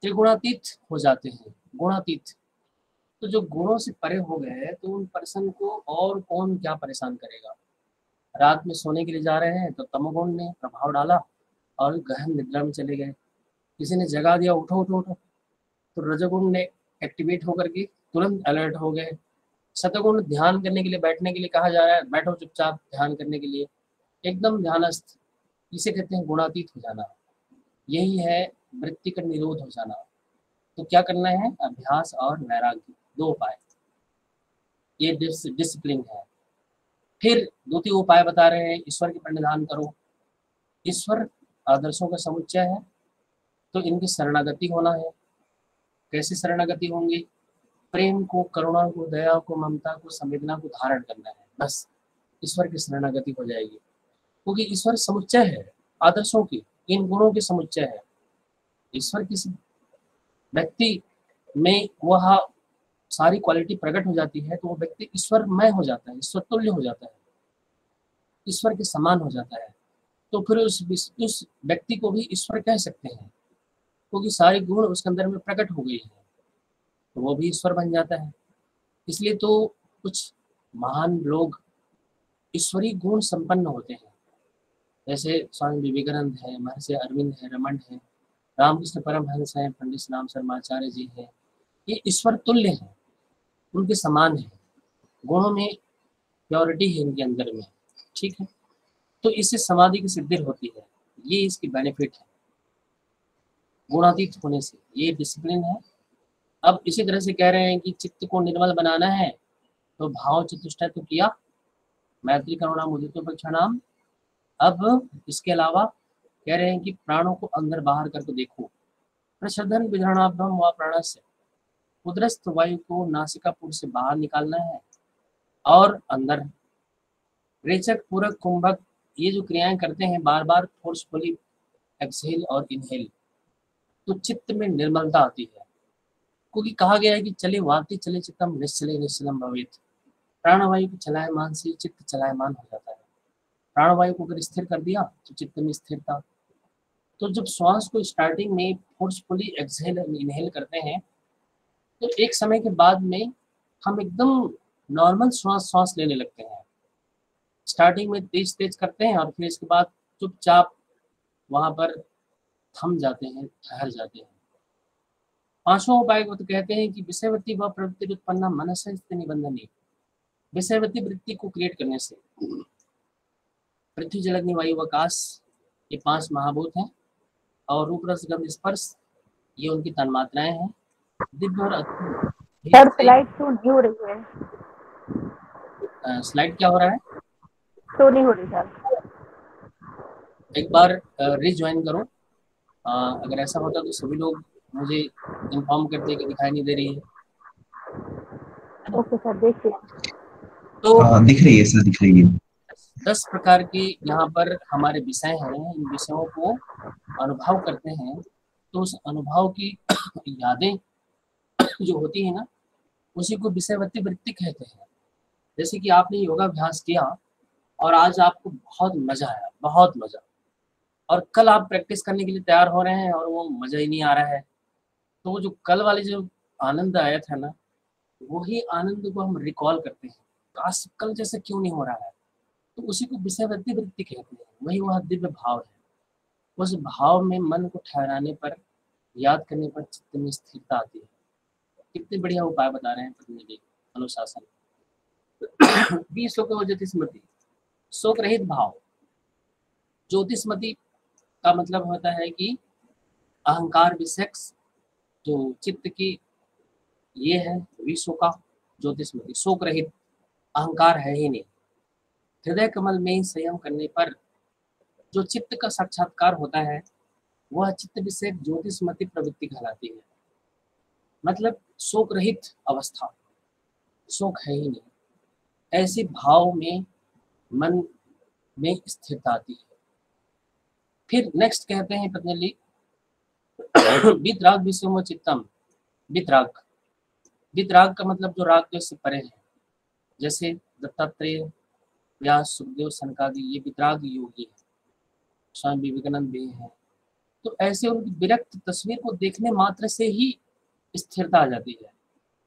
त्रिगुणातीत हो जाते हैं, गुणातीत। तो जो गुणों से परे हो गए तो उन पर्सन को और कौन क्या परेशान करेगा? रात में सोने के लिए जा रहे हैं तो तमोगुण ने प्रभाव डाला और गहन निद्रा में चले गए। किसी ने जगा दिया, उठो उठो उठो, तो रजोगुण ने एक्टिवेट होकर के तुरंत अलर्ट हो गए। सतगुण ध्यान करने के लिए, बैठने के लिए कहा जा रहा है, बैठो चुपचाप ध्यान करने के लिए, एकदम ध्यानस्थ। इसे कहते हैं गुणातीत हो जाना। यही है वृत्ति का निरोध हो जाना। तो क्या करना है? अभ्यास और वैराग्य, दो उपाय। ये डिसिप्लिन है। फिर द्वितीय उपाय बता रहे हैं, ईश्वर की प्रणिधान करो। ईश्वर आदर्शों का समुच्चय है, तो इनकी शरणागति होना है। कैसे शरणागति होंगे? प्रेम को, करुणा को, दया को, ममता को, संवेदना को धारण करना है, बस ईश्वर की शरणागति हो जाएगी। क्योंकि ईश्वर समुच्चय है आदर्शों की, इन गुणों के समुच्चय है। ईश्वर किसी व्यक्ति में वह सारी क्वालिटी प्रकट हो जाती है तो वो व्यक्ति ईश्वरमय हो जाता है, ईश्वर तुल्य हो जाता है, ईश्वर के समान हो जाता है। तो फिर उस व्यक्ति को भी ईश्वर कह सकते हैं, क्योंकि सारे गुण उसके अंदर में प्रकट हो गए हैं, तो वो भी ईश्वर बन जाता है। इसलिए तो कुछ महान लोग ईश्वरीय गुण संपन्न होते हैं, जैसे स्वामी विवेकानंद है, महर्षि अरविंद है, रमन है, रामकृष्ण परमहंस हैं, पंडित राम शर्माचार्य जी हैं। ये ईश्वर तुल्य हैं, उनके समान है, गुणों में प्योरिटी है इनके अंदर में। ठीक है। तो इससे समाधि की सिद्धि होती है, ये इसकी बेनिफिट है गुणातीत होने से, ये डिसिप्लिन है। अब इसी तरह से कह रहे हैं कि चित्त को निर्मल बनाना है तो भाव चतुष्टय तो किया, मैत्री करुणा मुदितोपेक्षा नाम। अब इसके अलावा कह रहे हैं कि प्राणों को अंदर बाहर करके देखो। प्रशोधन विधानाभ्यम व प्राणस्य, उदरस्थ वायु को नासिकापुर से बाहर निकालना है और अंदर। रेचक, पूरक, कुंभक ये जो क्रियाएं करते हैं बार बार फोर्सफुली एक्सहेल और इनहेल, तो चित्त में निर्मलता आती है, क्योंकि कहा गया है कि चले वाति चले चित्तम निश्चले निश्चलम भवेत्। प्राणवायु को चलायमान से चित्त चलायमान हो जाता है। प्राणवायु को अगर स्थिर कर दिया तो चित्त में स्थिरता। तो जब श्वास को स्टार्टिंग में फोर्सफुली एक्सहेल इनहेल करते हैं तो एक समय के बाद में हम एकदम नॉर्मल श्वास लेने लगते हैं। स्टार्टिंग में तेज तेज करते हैं और फिर इसके बाद चुपचाप वहां पर थम जाते हैं, ठहर जाते हैं। पांचवा उपाय को तो कहते हैं कि विषयवती व प्रवृत्ति उत्पन्न मनस निबंधनी। विषयवती वृत्ति को क्रिएट करने से पृथ्वी जल अग्नि वायु आकाश ये 5 महाभूत हैं, और रूप रस गंध स्पर्श ये उनकी तन्मात्राएं हैं। दिव्य और
सर स्लाइड शो नहीं हो रही है।
स्लाइड क्या हो रहा है?
शो नहीं हो रही सर।
एक बार रिज्वाइन करो। अगर ऐसा होता तो सभी लोग मुझे इन्फॉर्म करते कि दिखाई नहीं दे रही है।
ओके सर, देखिए
तो
दिख रही है सर, दिख रही है।
10 प्रकार के यहाँ पर हमारे विषय हैं। इन विषयों को अनुभव करते हैं तो उस अनुभव की यादें जो होती है ना, उसी को विषयवती वृत्ति कहते हैं। जैसे कि आपने योगाभ्यास किया और आज आपको बहुत मजा आया, बहुत मजा, और कल आप प्रैक्टिस करने के लिए तैयार हो रहे हैं और वो मजा ही नहीं आ रहा है, तो वो जो कल वाले जो आनंद आया था ना, वही आनंद को हम रिकॉल करते हैं, काश कल जैसे क्यों नहीं हो रहा है, तो उसी को विषयवती वृत्ति कहते हैं। वही वह दिव्य भाव है। उस भाव में मन को ठहराने पर, याद करने पर चित्त में स्थिरता आती है। कितने बढ़िया उपाय बता रहे हैं पतंजलि। अनुशासन 20 शोक हो ज्योतिस्मृति, शोक रहित भाव। ज्योतिस्मृति का मतलब होता है कि अहंकार विसेक्स जो चित्त की ये है विश्व का ज्योतिस्मृति, शोक रहित, अहंकार है ही नहीं। हृदय कमल में संयम करने पर जो चित्त का साक्षात्कार होता है वह चित्त विषय ज्योतिस्मृति प्रवृत्ति कहलाती है। मतलब शोक रहित अवस्था, शोक है ही नहीं, ऐसे भाव में मन में स्थिरता आती है। फिर नेक्स्ट कहते हैं पतंजलि वितराग विषयों चित्तम। वितराग, वितराग का मतलब जो राग द्वेष से परे है। जैसे दत्तात्रेय, व्यास, सुखदेव, सनकादि ये वितराग योगी है। स्वामी विवेकानंद भी हैं। तो ऐसे उनकी विरक्त तस्वीर को देखने मात्र से ही स्थिरता आ जाती है।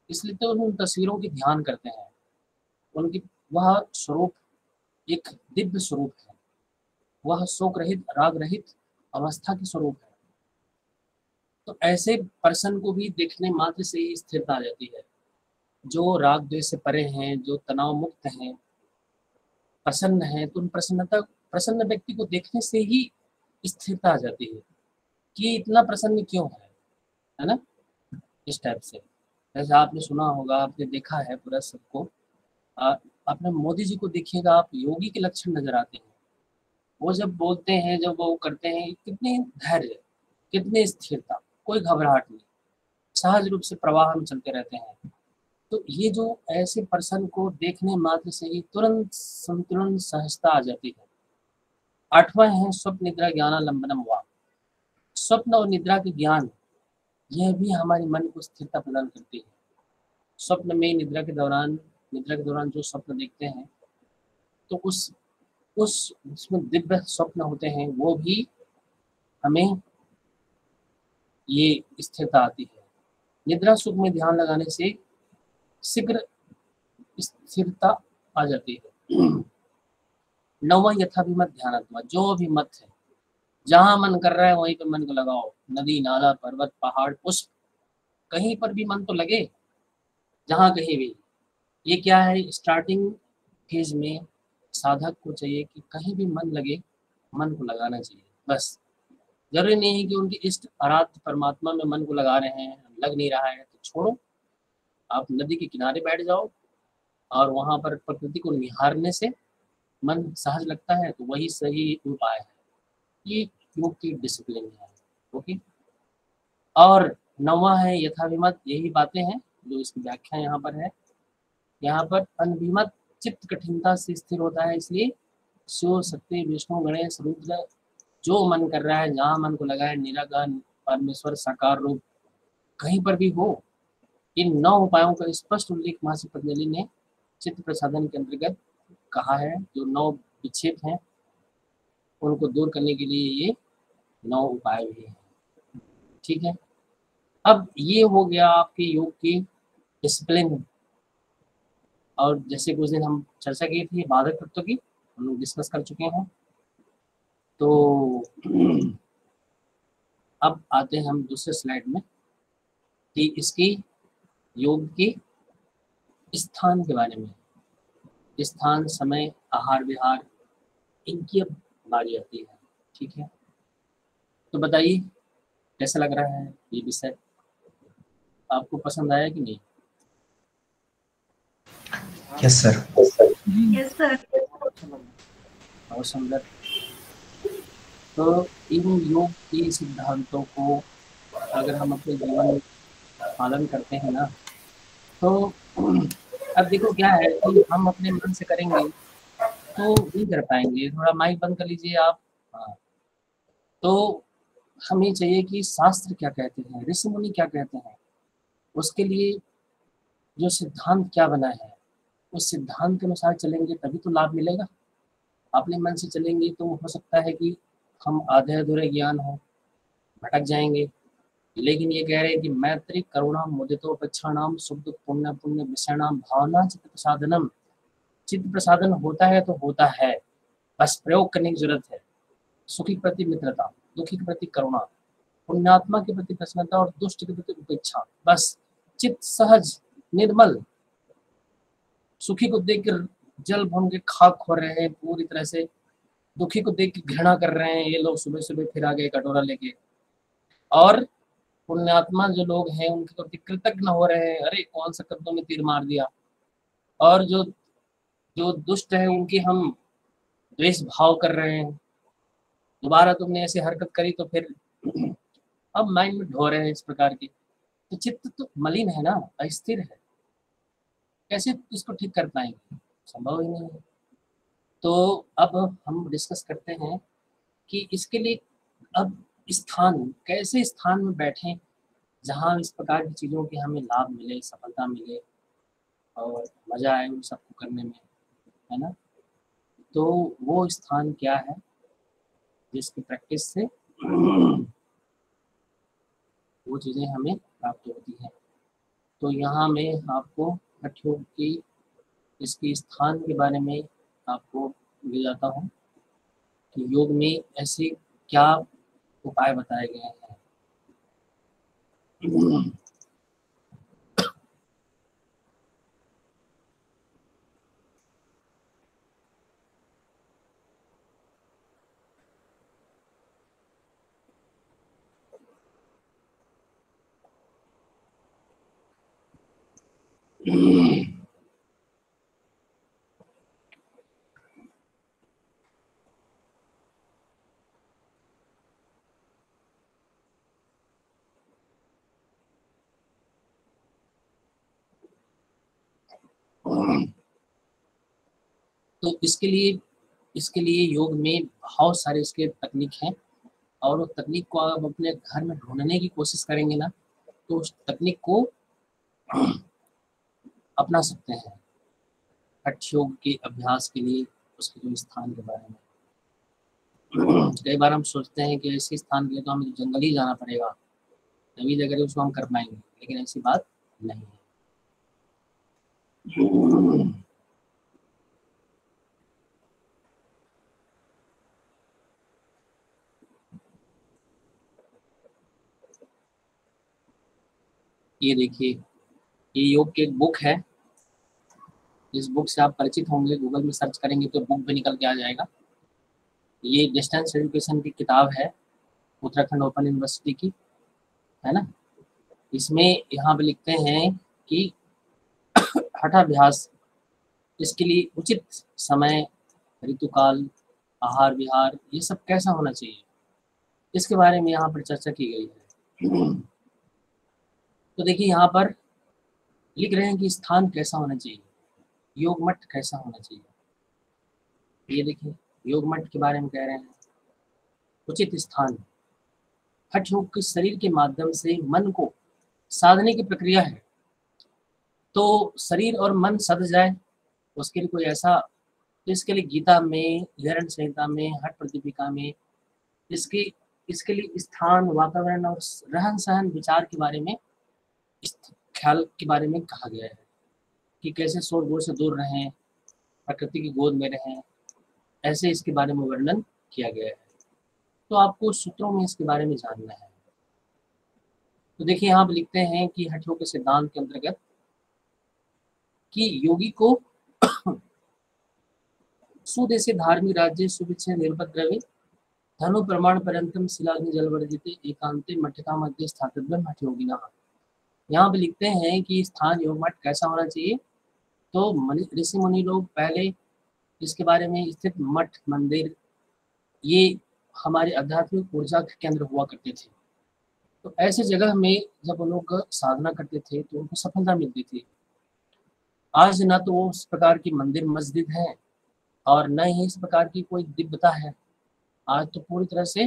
इसलिए तो उन तस्वीरों की ध्यान करते हैं। उनकी वह स्वरूप एक दिव्य स्वरूप है, वह शोक रहित राग रहित अवस्था की स्वरूप है। तो ऐसे पर्सन को भी देखने मात्र से ही स्थिरता आ जाती है। जो राग द्वेष से परे हैं, जो तनाव मुक्त हैं, प्रसन्न हैं, तो उन प्रसन्न व्यक्ति को देखने से ही स्थिरता आ जाती है कि इतना प्रसन्न क्यों है ना, इस टाइप से। जैसे आपने सुना होगा, आपने देखा है पूरा सबको, आपने मोदी जी को देखिएगा, आप योगी के लक्षण नजर आते हैं। वो जब बोलते हैं, जब वो करते हैं, कितने धैर्य, कितने स्थिरता, कोई घबराहट नहीं, सहज रूप से प्रवाह में चलते रहते हैं। तो ये जो ऐसे पर्सन को देखने मात्र से ही तुरंत संतुलन सहजता आ जाती है। 8वां है स्वप्न निद्रा ज्ञानालंबनम हुआ। स्वप्न और निद्रा के ज्ञान यह भी हमारे मन को स्थिरता प्रदान करती है। स्वप्न में निद्रा के दौरान जो स्वप्न देखते हैं तो उसमें दिव्य स्वप्न होते हैं, वो भी हमें ये स्थिरता आती है। निद्रा सुख में ध्यान लगाने से शीघ्र स्थिरता आ जाती है। 9वां यथाभिमत ध्यानात्मा, जो भी मत है, जहां मन कर रहा है वहीं पे मन को लगाओ। नदी, नाला, पर्वत, पहाड़, पुष्प, कहीं पर भी मन तो लगे, जहां कहीं भी। ये क्या है, स्टार्टिंग फेज में साधक को चाहिए कि कहीं भी मन लगे, मन को लगाना चाहिए बस। जरूरी नहीं है कि उनके इष्ट आराध्य परमात्मा में मन को लगा रहे हैं, लग नहीं रहा है तो छोड़ो, आप नदी के किनारे बैठ जाओ और वहां पर प्रकृति को निहारने से मन सहज लगता है, तो वही सही उपाय है। ये योग की डिसिप्लिन है। ओके, और 9वां है यथाभिमत। यही बातें हैं जो इसकी व्याख्या यहाँ पर है। यहाँ पर अनभिमत चित्त कठिनता से स्थिर होता है, इसलिए शिव शक्ति विष्णु गणेश रुद्र, जो मन कर रहा है, जहाँ मन को लगा है, निराकार परमेश्वर साकार रूप कहीं पर भी हो, इन 9 उपायों का स्पष्ट उल्लेख महर्षि पतंजलि ने चित्त प्रसादन के अंतर्गत कहा है। जो 9 विक्षेप हैं उनको दूर करने के लिए ये 9 उपाय भी हैं। ठीक है, अब ये हो गया आपके योग की डिसिप्लिन। और जैसे कुछ दिन हम चर्चा की थी बाधक तत्व की, हम लोग डिस्कस कर चुके हैं। तो अब आते हैं हम दूसरे स्लाइड में कि इसकी योग के स्थान के बारे में। स्थान, समय, आहार विहार, इनकी अब बारी आती है। ठीक है, तो बताइए कैसा लग रहा है ये विषय, आपको पसंद आया कि नहीं?
Yes sir.
Yes sir.
बहुत सुंदर। तो इन योग के सिद्धांतों को अगर हम अपने जीवन में पालन करते हैं ना, तो अब देखो क्या है कि हम अपने मन से करेंगे तो नहीं कर पाएंगे। थोड़ा माइक बंद कर लीजिए आप। हाँ, तो हमें चाहिए कि शास्त्र क्या कहते हैं, ऋषि मुनि क्या कहते हैं, उसके लिए जो सिद्धांत क्या बना है, उस सिद्धांत के अनुसार चलेंगे तभी तो लाभ मिलेगा। अपने मन से चलेंगे तो हो सकता है कि हम आधे अधूरे ज्ञान हो, भटक जाएंगे। लेकिन ये कह रहे हैं कि मैत्री करुणा मुदितोपेक्षाणाम शुद्ध पुण्य पुण्य विषयाणाम भावना चित्त प्रसादनम। चित्त प्रसादन होता है तो होता है, बस प्रयोग करने की जरूरत है। सुखी के प्रति मित्रता, दुखी के प्रति करुणा, पुण्यात्मा के प्रति प्रसन्नता और दुष्ट के प्रति उपेक्षा। बस चित्त सहज निर्मल। सुखी को देखकर जल भून के खाक हो रहे हैं पूरी तरह से, दुखी को देख के घृणा कर रहे हैं ये लोग, सुबह सुबह फिर आ गए कटोरा लेके। और पुण्यात्मा जो लोग हैं उनके प्रति कृतज्ञ हो रहे हैं, अरे कौन सा कद्दू में तीर मार दिया। और जो जो दुष्ट है उनकी हम द्वेष भाव कर रहे हैं, दोबारा तुमने ऐसी हरकत करी तो फिर अब माइंड में ढो रहे हैं इस प्रकार की। तो चित्त तो मलिन है ना, अस्थिर है, कैसे इसको ठीक कर पाएंगे, संभव ही नहीं है। तो अब हम डिस्कस करते हैं कि इसके लिए अब स्थान, कैसे स्थान में बैठें जहाँ इस प्रकार की चीज़ों की हमें लाभ मिले, सफलता मिले और मज़ा आए उन सबको करने में, है ना। तो वो स्थान क्या है जिसकी प्रैक्टिस से वो चीज़ें हमें प्राप्त होती हैं। तो यहाँ मैं आपको हठ योग की इसके स्थान के बारे में आपको ले जाता हूँ कि योग में ऐसे क्या उपाय बताए गए हैं। तो इसके लिए योग में बहुत सारे इसके तकनीक हैं, और उस तकनीक को आप अपने घर में ढूंढने की कोशिश करेंगे ना, तो उस तकनीक को अपना सकते हैं हठ योग के अभ्यास के लिए। उसके जो स्थान के बारे में कई बार हम सोचते हैं कि ऐसे स्थान के लिए तो हमें जंगल ही जाना पड़ेगा, तभी जगह उसको हम कर पाएंगे, लेकिन ऐसी बात नहीं है। ये देखिए, ये योग की एक बुक है, इस बुक से आप परिचित होंगे, गूगल में सर्च करेंगे तो बुक भी निकल के आ जाएगा। ये डिस्टेंस एजुकेशन की किताब है, उत्तराखंड ओपन यूनिवर्सिटी की, है ना। इसमें यहाँ पे लिखते हैं कि हठाभ्यास, इसके लिए उचित समय, ऋतुकाल, आहार विहार, ये सब कैसा होना चाहिए, इसके बारे में यहाँ पर चर्चा की गई है। तो देखिए यहाँ पर लिख रहे हैं कि स्थान कैसा होना चाहिए, योग मठ कैसा होना चाहिए। ये देखिए योग मठ के बारे में कह रहे हैं। उचित स्थान, हठ योग के शरीर के माध्यम से मन को साधने की प्रक्रिया है। तो शरीर और मन सध जाए उसके लिए कोई ऐसा, तो इसके लिए गीता में, हरण संहिता में, हठ प्रदीपिका में इसके इसके लिए स्थान, वातावरण और रहन सहन, विचार के बारे में, इस ख्याल के बारे में कहा गया है कि कैसे शोर से दूर रहें, प्रकृति की गोद में रहें, ऐसे इसके बारे में वर्णन किया गया है। तो आपको सूत्रों में इसके बारे में जानना है। तो देखिए यहाँ पे लिखते हैं कि हठ योग के सिद्धांत के अंतर्गत कि योगी को सुदेशे धार्मिक राज्य सुविच्छे निरुपद्रवे धनु प्रमाण पर्यंतम शिलाग्नि जलवर्जिते एकांते मठका मध्य स्थातव्यम हठ योगिना। यहाँ पे लिखते हैं कि स्थान योग मठ कैसा होना चाहिए। तो ऋषि मुनि लोग पहले इसके बारे में, स्थित मठ मंदिर ये हमारे आध्यात्मिक ऊर्जा के केंद्र हुआ करते थे। तो ऐसे जगह में जब वो लोग साधना करते थे तो उनको सफलता मिलती थी। आज न तो वो उस प्रकार की मंदिर मस्जिद है और न ही इस प्रकार की कोई दिव्यता है। आज तो पूरी तरह से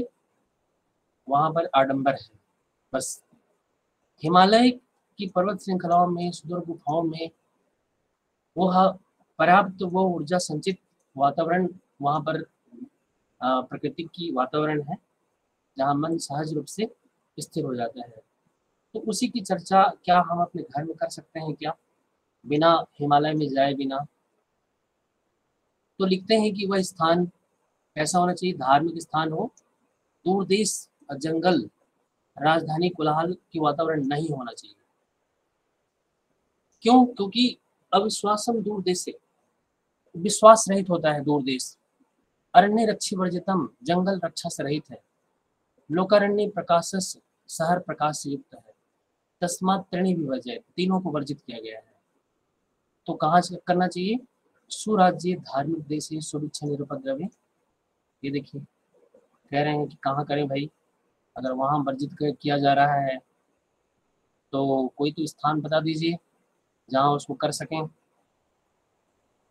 वहाँ पर आडंबर है। बस हिमालय की पर्वत श्रृंखलाओं में, सुदूर गुफाओं में वो पर्याप्त वो ऊर्जा संचित वातावरण वहाँ पर प्रकृति की वातावरण है जहाँ मन सहज रूप से स्थिर हो जाता है। तो उसी की चर्चा क्या हम अपने घर में कर सकते हैं क्या, बिना हिमालय में जाए बिना। तो लिखते हैं कि वह स्थान कैसा होना चाहिए, धार्मिक स्थान हो, दूर देश, जंगल, राजधानी, कोलाहल की वातावरण नहीं होना चाहिए। क्यों? क्योंकि अविश्वासम दूर देश से, विश्वास रहित होता है दूर देश। अरण्य रक्षी वर्जितम, जंगल रक्षा से रहित है। लोकारण्य प्रकाशस, शहर प्रकाश से युक्त है। तस्मात् त्रीणि विवर्जयेत्, तीनों को वर्जित किया गया है। तो कहाँ से करना चाहिए? सुराज्य धार्मिक देश सुभिक्षा निरुपद्रवे। ये देखिए कह रहे हैं कि कहाँ करें भाई, अगर वहाँ वर्जित किया जा रहा है तो कोई तो स्थान बता दीजिए जहाँ उसको कर सकें।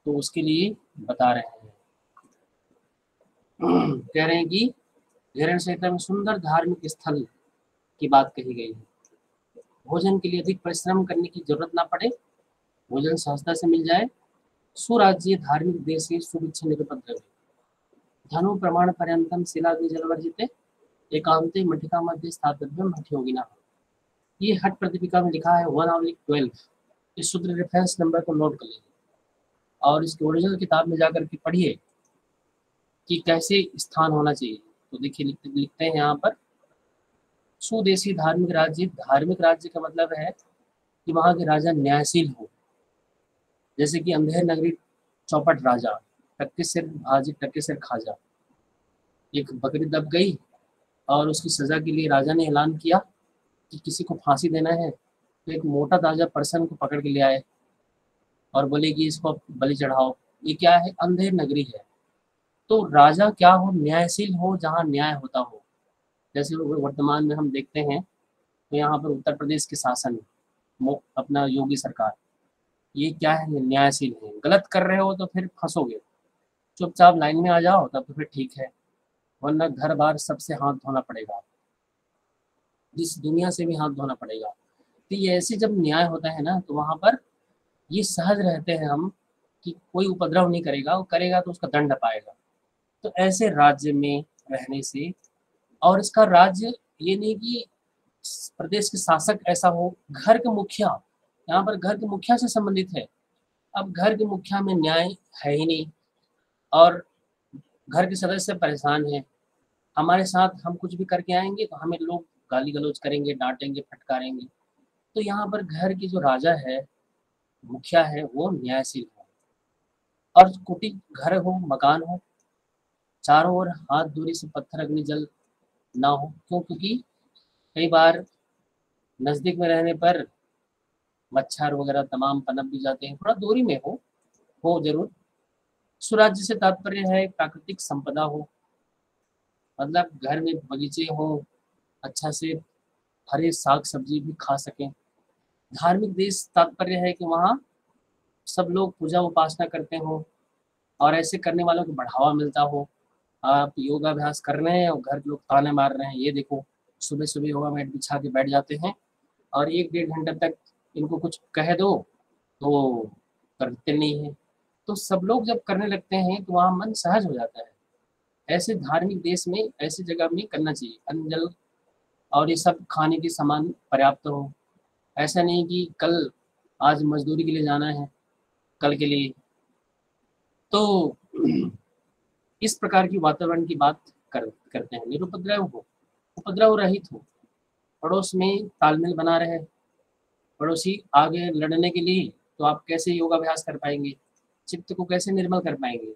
तो उसके लिए बता रहे हैं कह रहे हैं कि हरण संहिता में सुंदर धार्मिक स्थल की बात कही गई है। भोजन के लिए अधिक परिश्रम करने की जरूरत ना पड़े, भोजन सहजता से मिल जाए। सुराज्य धार्मिक देश सुभिक्षा निरुपद्रवे धनु प्रमाण पर्यंतम शिलाग्नि जलवर्जिते एकांते मठिका मध्य स्थातव्यम हठ योगिना। ये हठ प्रदीपिका में लिखा है 1/12। इस सूत्र रेफरेंस नंबर को नोट कर लीजिए और इसके ओरिजिनल किताब में जाकर के पढ़िए कि कैसे स्थान होना चाहिए। तो देखिए लिखते हैं यहाँ पर सुदेशी धार्मिक राज्य। धार्मिक राज्य का मतलब है कि वहाँ के राजा न्यायशील हो, जैसे कि अंधेर नगरी चौपट राजा, टक्के सिर भाजी टक्के सिर खाजा। एक बकरी दब गई और उसकी सजा के लिए राजा ने ऐलान किया कि किसी को फांसी देना है, तो एक मोटा ताजा पर्सन को पकड़ के ले आए और बोले कि इसको बलि चढ़ाओ। ये क्या है? अंधेर नगरी है। तो राजा क्या हो? न्यायशील हो, जहाँ न्याय होता हो। जैसे वर्तमान में हम देखते हैं तो यहाँ पर उत्तर प्रदेश के शासन, अपना योगी सरकार, ये क्या है? न्यायशील है। गलत कर रहे हो तो फिर फंसोगे, चुपचाप लाइन में आ जाओ तब तो फिर ठीक है, वरना घर बार सबसे हाथ धोना पड़ेगा, जिस दुनिया से भी हाथ धोना पड़ेगा। तो ये ऐसे जब न्याय होता है ना तो वहाँ पर ये सहज रहते हैं हम कि कोई उपद्रव नहीं करेगा, वो करेगा तो उसका दंड पाएगा। तो ऐसे राज्य में रहने से, और इसका राज्य ये नहीं कि प्रदेश के शासक ऐसा हो, घर के मुखिया, यहाँ पर घर के मुखिया से संबंधित है। अब घर के मुखिया में न्याय है ही नहीं और घर के सदस्य परेशान हैं, हमारे साथ हम कुछ भी करके आएंगे तो हमें लोग गाली गलौज करेंगे, डांटेंगे, फटकारेंगे। तो यहाँ पर घर की जो राजा है, मुखिया है, वो न्यायशील हो और कुटीर घर हो, मकान हो, चारों ओर हाथ दूरी से पत्थर अग्नि जल ना हो। क्यों? क्योंकि कई बार नजदीक में रहने पर मच्छर वगैरह तमाम पनप भी जाते हैं। थोड़ा दूरी में हो जरूर। सुराज्य से तात्पर्य है प्राकृतिक संपदा हो, मतलब घर में बगीचे हो, अच्छा से हरे साग सब्जी भी खा सकें। धार्मिक देश तात्पर्य है कि वहाँ सब लोग पूजा उपासना करते हो और ऐसे करने वालों को बढ़ावा मिलता हो। आप योगाभ्यास कर रहे हैं और घर के लोग ताने मार रहे हैं, ये देखो सुबह सुबह योगा मैट बिछा के बैठ जाते हैं और 1-1.5 घंटे तक इनको कुछ कह दो तो करते नहीं है। तो सब लोग जब करने लगते हैं तो वहाँ मन सहज हो जाता है। ऐसे धार्मिक देश में, ऐसी जगह में करना चाहिए। अन्न जल और ये सब खाने के सामान पर्याप्त हो। ऐसा नहीं कि कल आज मजदूरी के लिए जाना है, कल के लिए। तो इस प्रकार की वातावरण की बात करते हैं। निरुपद्रव हो, उपद्रव रहित हो, पड़ोस में तालमेल बना रहे। पड़ोसी आगे लड़ने के लिए तो आप कैसे योगाभ्यास कर पाएंगे, चित्त को कैसे निर्मल कर पाएंगे।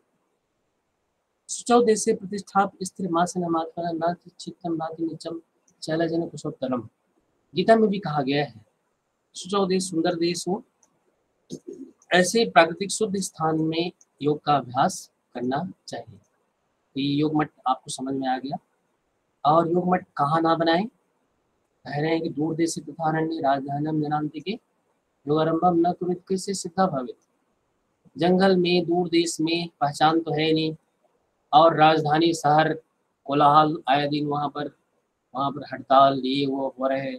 शुचौ देशे प्रतिष्ठाप स्थिर मासनमात्मना नाति चित्तम नाति नीचम शैलजन कुशोत्तरम। गीता में भी कहा गया है शुचौ देश, सुंदर देश हो, ऐसे प्राकृतिक शुद्ध स्थान में योग का अभ्यास करना चाहिए। तो ये योग मठ आपको समझ में आ गया। और योग मठ कहाँ ना बनाए, कह रहे हैं कि दूर देश तथारण्य राजधानम जनांति के योगारंभम न कुरुत कैसे सिद्धा भवे। जंगल में, दूर देश में पहचान तो है नहीं, और राजधानी शहर कोलाहल आए दिन वहाँ पर हड़ताल ये वो हो रहे,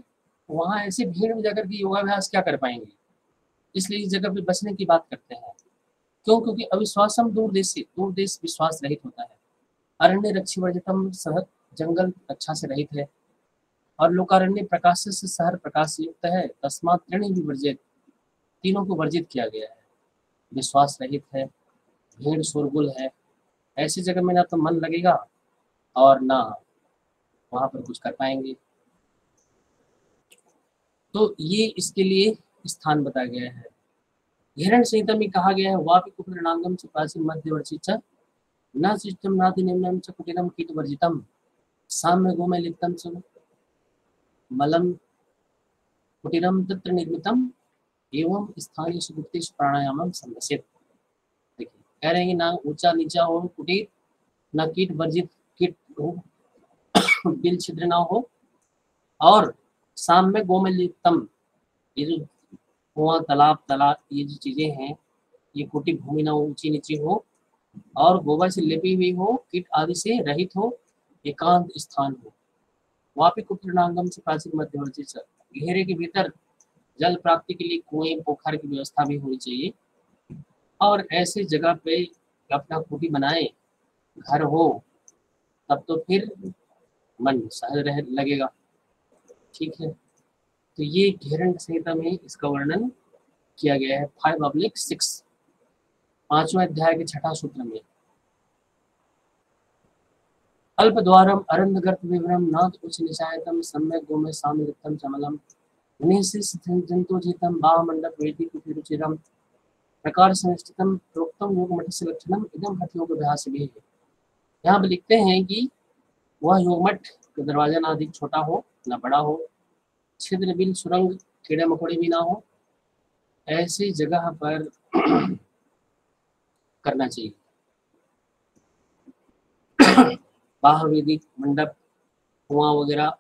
वहाँ ऐसी भीड़ में जाकर के योगाभ्यास क्या कर पाएंगे। इसलिए इस जगह पे बचने की बात करते हैं। क्यों? क्योंकि अविश्वासम दूर देश से, दूर देश विश्वास रहित होता है। अरण्य रक्षी वर्जितम, शहर जंगल रक्षा से रहित है। और लोकारण्य प्रकाश से, शहर प्रकाश से युक्त है। तस्मात् त्रीणि विवर्जित, तीनों को वर्जित किया गया है। विश्वास रहित है, भीड़ शोरगुल है, ऐसी जगह में ना तो मन लगेगा और ना वहां पर कुछ कर पाएंगे। तो ये इसके लिए स्थान बताया गया है। हिरण्य संहिता में कहा गया है वापि कुटनांगम च प्राचीन मध्यवर्ती च न शिष्टम नाति निम्नम च कुटिलम कीट वर्जितम साम्य गोमय लिप्तम च मलम कुटिरम तत्र निर्मितम एवं स्थानीय सुगुप्तेश प्राणायामम संदर्शित। देखिए कह रहे हैं ना ऊंचा नीचा हो कुटीर, ना कीट वर्जित, कीट हो बिल छिद्र ना हो, और साम्य गोमय लिप्तम, ये जो कुआं तालाब ये जो चीजें हैं ये कुटी भूमि ना ऊंची नीची हो, और गोबर से लिपी हुई हो, कीट आदि से रहित हो, एकांत स्थान हो। वापि कुटनांगम से प्राचीन मध्यवर्ती से, घेरे के भीतर जल प्राप्ति के लिए कुएं पोखर की व्यवस्था भी होनी चाहिए। और ऐसे जगह पे अपना कुटी बनाए, घर हो, तब तो फिर मन सहज रह लगेगा। ठीक है, तो ये हिरण्य संहिता में इसका वर्णन किया गया है 5/6, 5वां अध्याय के 6ठा सूत्र में। अल्पद्वारम अरंधगर्भ विवरम नाथ उच्च निशायतम सम्यक गोमय सामृतम चमलम जंतुजितम बामंडप वेदी कुटिरुचिरम प्रकार संस्थितम प्रोक्तम योग मठ से लक्षणम इदम हठ योग अभ्यास भी है। यहाँ पे लिखते हैं कि वह योग मठ का दरवाजा ना अधिक छोटा हो ना बड़ा हो, छिद्र बिल सुरंग कीड़े मकोड़े भी ना हो, ऐसी जगह पर करना चाहिए। बाह्य वेदिक मंडप, कुआं वगैरह,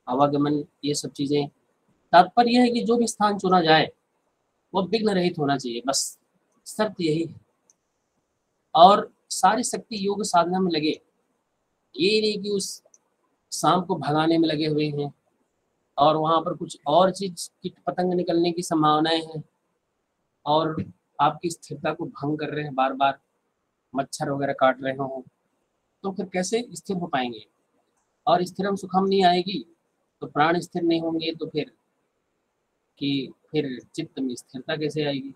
आवागमन, ये सब चीजें। तात्पर्य यह है कि जो भी स्थान चुना जाए वो विघ्न रहित होना चाहिए, बस शर्त यही है। और सारी शक्ति योग साधना में लगे, ये नहीं कि उस सांप को भगाने में लगे हुए हैं और वहां पर कुछ और चीज कीट पतंग निकलने की संभावनाएं हैं और आपकी स्थिरता को भंग कर रहे हैं, बार बार मच्छर वगैरह काट रहे हो, तो फिर कैसे स्थिर हो पाएंगे। और स्थिरम सुखम नहीं आएगी तो प्राण स्थिर नहीं होंगे, तो फिर चित्त में स्थिरता कैसे आएगी।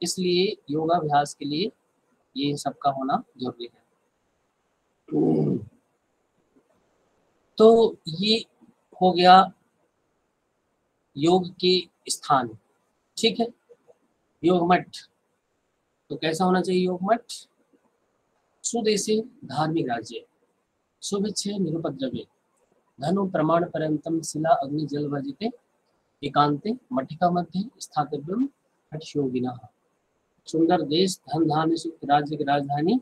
इसलिए योगाभ्यास के लिए ये सबका होना जरूरी है। तो ये हो गया योग के स्थान। ठीक है, योग मठ तो कैसा होना चाहिए योग मठ? सुदेशी धार्मिक राज्य, शुभेच्छे निरुपद्रवे, धनु प्रमाण पर्यंतम शिला अग्नि जल वर्जिते एकांते मठिका मध्य स्थातव्यम हठ योगिना। सुंदर देश, धन धान्य सुख, राज्य की राजधानी,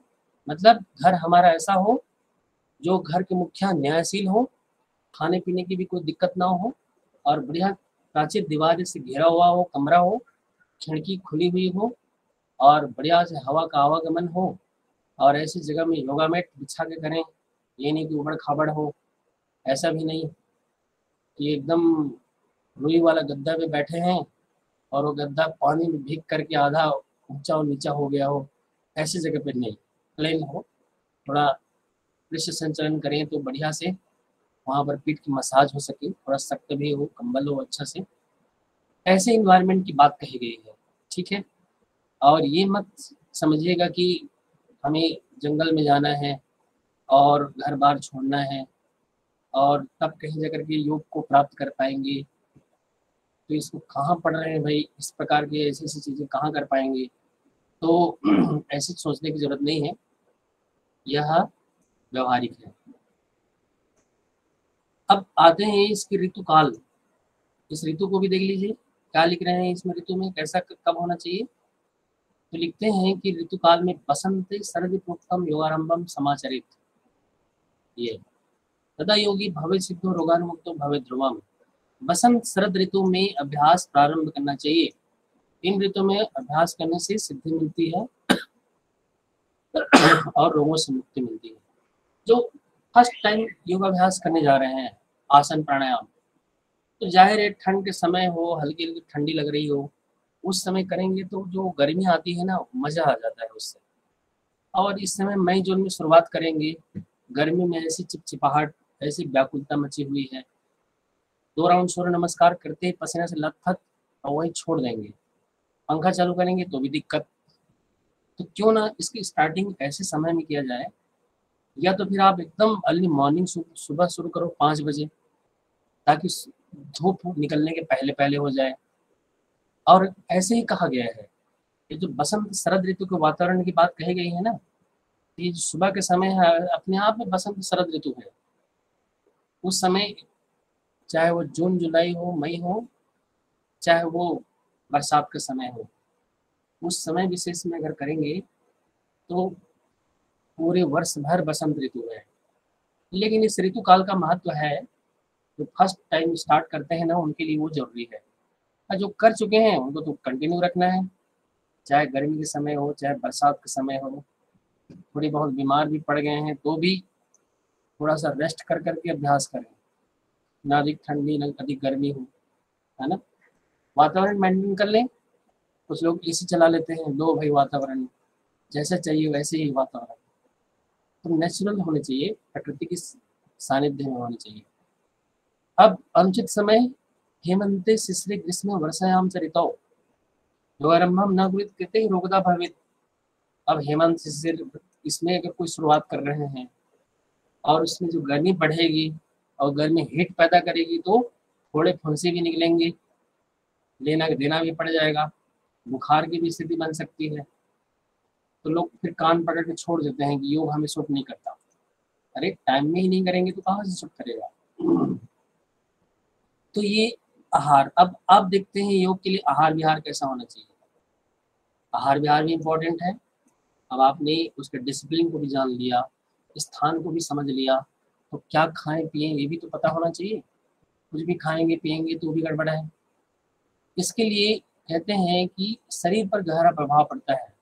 मतलब घर हमारा ऐसा हो जो घर के मुखिया न्यायशील हो, खाने पीने की भी कोई दिक्कत ना हो, और बढ़िया प्राचीर दीवार से घिरा हुआ हो, कमरा हो, खिड़की खुली हुई हो और बढ़िया से हवा का आवागमन हो, और ऐसी जगह में योगा मैट बिछा के करें। ये नहीं कि उबड़ खाबड़ हो, ऐसा भी नहीं कि एकदम रुई वाला गद्दा पे बैठे हैं और वो गद्दा पानी में भीग करके आधा ऊंचा और नीचा हो गया हो, ऐसी जगह पे नहीं, प्लेन हो। थोड़ा पृष्ठ संचलन करें तो बढ़िया से वहाँ पर पीठ की मसाज हो सके, थोड़ा सख्त भी हो, कंबल हो अच्छा से, ऐसे इन्वायरमेंट की बात कही गई है। ठीक है, और ये मत समझिएगा कि हमें जंगल में जाना है और घर बार छोड़ना है और तब कहीं जाकर के योग को प्राप्त कर पाएंगे। तो इसको कहाँ पढ़ रहे हैं भाई, इस प्रकार की ऐसी ऐसी चीज़ें कहाँ कर पाएंगे। तो ऐसे सोचने की जरूरत नहीं है, यह व्यवहारिक है। अब आते हैं इसकी ऋतुकाल। इस ऋतु को भी देख लीजिए, क्या लिख रहे हैं इसमें, ऋतु में कैसा कब होना चाहिए। तो लिखते हैं कि ऋतुकाल में बसंत शरद पूर्वकम योगारंभम समाचरित, ये तदा योगी भवे सिद्धो रोगानुमुक्तो भवे ध्रुवम। बसंत शरद ऋतु में अभ्यास प्रारंभ करना चाहिए। इन ऋतु में अभ्यास करने से सिद्धि मिलती है और रोगों से मुक्ति मिलती है। जो फर्स्ट टाइम योगाभ्यास करने जा रहे हैं, आसन प्राणायाम, तो जाहिर है ठंड के समय हो, हल्की हल्की ठंडी लग रही हो, उस समय करेंगे तो जो गर्मी आती है ना, मजा आ जाता है उससे। और इस समय मई जून में शुरुआत करेंगे, गर्मी में ऐसी चिपचिपाहट, ऐसी व्याकुलता मची हुई है, 2 राउंड सूर्य नमस्कार करते ही पसीने से लथपथ और वहीं छोड़ देंगे। पंखा चालू करेंगे तो भी दिक्कत। तो क्यों ना इसकी स्टार्टिंग ऐसे समय में किया जाए, या तो फिर आप एकदम अर्ली मॉर्निंग सुबह शुरू करो 5 बजे, ताकि धूप निकलने के पहले पहले हो जाए। और ऐसे ही कहा गया है, ये जो बसंत शरद ऋतु के वातावरण की बात कही गई है ना, ये जो सुबह के समय है अपने आप में बसंत शरद ऋतु है। उस समय चाहे वो जून जुलाई हो, मई हो, चाहे वो बरसात का समय हो, उस समय विशेष में अगर करेंगे तो पूरे वर्ष भर बसंत ऋतु है। लेकिन इस ऋतु काल का महत्व है, जो फर्स्ट टाइम स्टार्ट करते हैं ना उनके लिए वो जरूरी है, और जो कर चुके हैं उनको तो कंटिन्यू रखना है, चाहे गर्मी के समय हो चाहे बरसात के समय हो। थोड़ी बहुत बीमार भी पड़ गए हैं तो भी थोड़ा सा रेस्ट कर करके अभ्यास करें, ना अधिक ठंडी ना अधिक गर्मी हो, है ना। वातावरण मेंटेन कर लें। कुछ लोग एसी चला लेते हैं, लो भाई वातावरण जैसा चाहिए वैसे ही वातावरण, तो नेचुरल होने चाहिए, प्रकृति की सानिध्य में होनी चाहिए। अब अनुचित समय, हेमंते शिशिरे ग्रीष्मे वर्षायाम च ऋतौ योगारंभम न कुरुत कृते रोगदा भवेत्। अब हेमंत शिशिर, इसमें अगर कोई शुरुआत कर रहे हैं और उसमें जो गर्मी बढ़ेगी और गर्मी हीट पैदा करेगी तो थोड़े फुंसी भी निकलेंगे, लेना देना भी पड़ जाएगा, बुखार की भी स्थिति बन सकती है। तो लोग फिर कान पकड़ के छोड़ देते हैं कि योग हमें सूट नहीं करता। अरे टाइम में ही नहीं करेंगे तो कहाँ से सूट करेगा। तो ये आहार, अब आप देखते हैं योग के लिए आहार विहार कैसा होना चाहिए। आहार विहार भी इम्पोर्टेंट है। अब आपने उसके डिसिप्लिन को भी जान लिया, स्थान को भी समझ लिया, तो क्या खाएं पिएं ये भी तो पता होना चाहिए। कुछ भी खाएंगे पिएंगे तो भी गड़बड़ है। इसके लिए कहते हैं कि शरीर पर गहरा प्रभाव पड़ता है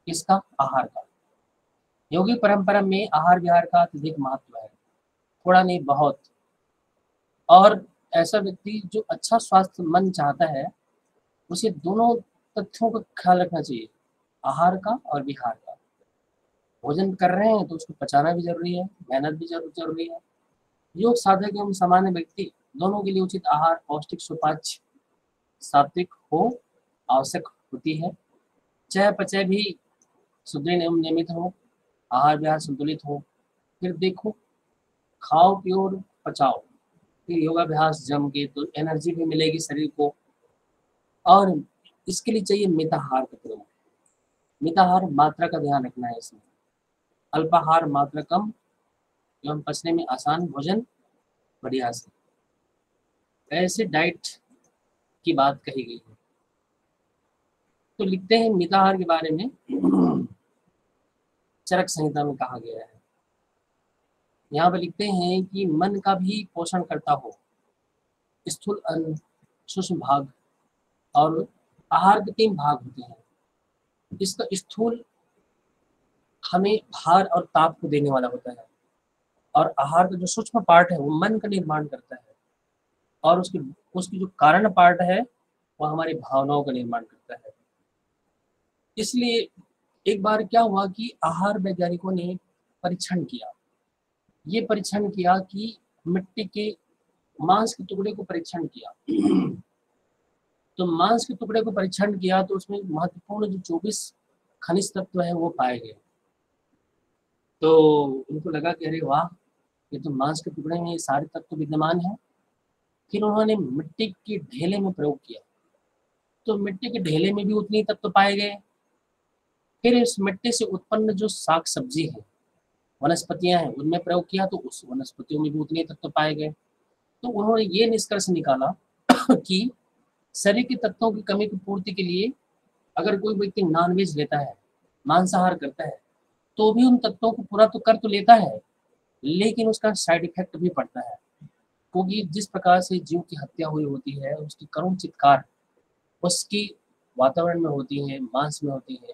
इसका, आहार का। योगी परंपरा में आहार विहार का अत्यधिक महत्व है, थोड़ा नहीं बहुत। और ऐसा व्यक्ति जो अच्छा स्वास्थ्य मन चाहता है, उसे दोनों तथ्यों का ख्याल रखना चाहिए, आहार का और विहार का। भोजन कर रहे हैं तो उसको पचाना भी जरूरी है, मेहनत भी जरूरी है। योग साधक एवं सामान्य व्यक्ति दोनों के लिए उचित आहार, पौष्टिक सुपाच्य सात्विक हो, आवश्यक होती है। चय पचय भी सुदृढ़ एवं नियमित हो, आहार विहार संतुलित हो। फिर देखो, खाओ पियो और पचाओ, फिर योगाभ्यास जम के तो एनर्जी भी मिलेगी शरीर को। और इसके लिए चाहिए मिताहार का प्रयोग। मिताहार मात्रा का ध्यान रखना है इसमें, अल्पाहार मात्रा कम एवं पचने में आसान भोजन बढ़िया से, ऐसे डाइट की बात कही गई है। तो लिखते हैं मिताहार के बारे में, चरक संहिता में कहा गया है। यहाँ पर लिखते हैं कि मन का भी पोषण करता हो, स्थूल अन्न, सूक्ष्म भाग और आहार के 3 भाग होते हैं। इसका स्थूल हमें भार और ताप को देने वाला होता है, और आहार का जो सूक्ष्म पार्ट है वो मन का निर्माण करता है, और उसकी उसकी जो कारण पार्ट है वो हमारी भावनाओं का निर्माण करता है। इसलिए एक बार क्या हुआ कि आहार वैज्ञानिकों ने परीक्षण किया। ये परीक्षण किया कि मिट्टी के मांस के टुकड़े को परीक्षण किया। तो मांस के टुकड़े को परीक्षण किया तो उसमें महत्वपूर्ण जो 24 खनिज तत्व है वो पाए गए। तो उनको लगा कि अरे वाह, ये तो मांस के टुकड़े में ये सारे तत्व विद्यमान हैं। फिर उन्होंने मिट्टी के ढेले में प्रयोग किया, तो मिट्टी के ढेले में भी उतनी तत्व पाए गए। फिर इस मिट्टी से उत्पन्न जो साग सब्जी है, वनस्पतियां हैं, उनमें प्रयोग किया तो उस वनस्पतियों में भी उतने तत्व पाए गए। तो उन्होंने ये निष्कर्ष निकाला कि शरीर के तत्वों की कमी की पूर्ति के लिए अगर कोई व्यक्ति नॉनवेज लेता है, मांसाहार करता है, तो भी उन तत्वों को पूरा तो कर तो लेता है, लेकिन उसका साइड इफेक्ट भी पड़ता है। क्योंकि जिस प्रकार से जीव की हत्या हुई होती है, उसकी करुण चित्कार उसकी वातावरण में होती है, मांस में होती है,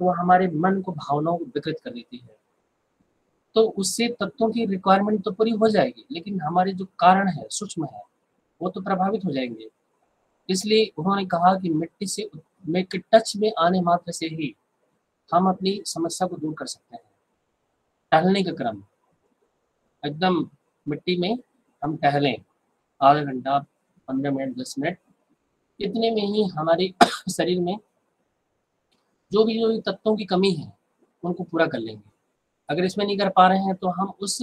तो वह हमारे मन को, भावनाओं को विकृत कर देती है। तो उससे तत्वों की रिक्वायरमेंट तो पूरी हो जाएगी, लेकिन हमारे जो कारण है, सूक्ष्म है, वो तो प्रभावित हो जाएंगे। इसलिए उन्होंने कहा कि मिट्टी से में के टच में आने मात्र से ही हम अपनी समस्या को दूर कर सकते हैं। टहलने का क्रम, एकदम मिट्टी में हम टहलें, आधा घंटा, 15 मिनट, 10 मिनट, इतने में ही हमारे शरीर में जो भी तत्वों की कमी है उनको पूरा कर लेंगे। अगर इसमें नहीं कर पा रहे हैं तो हम उस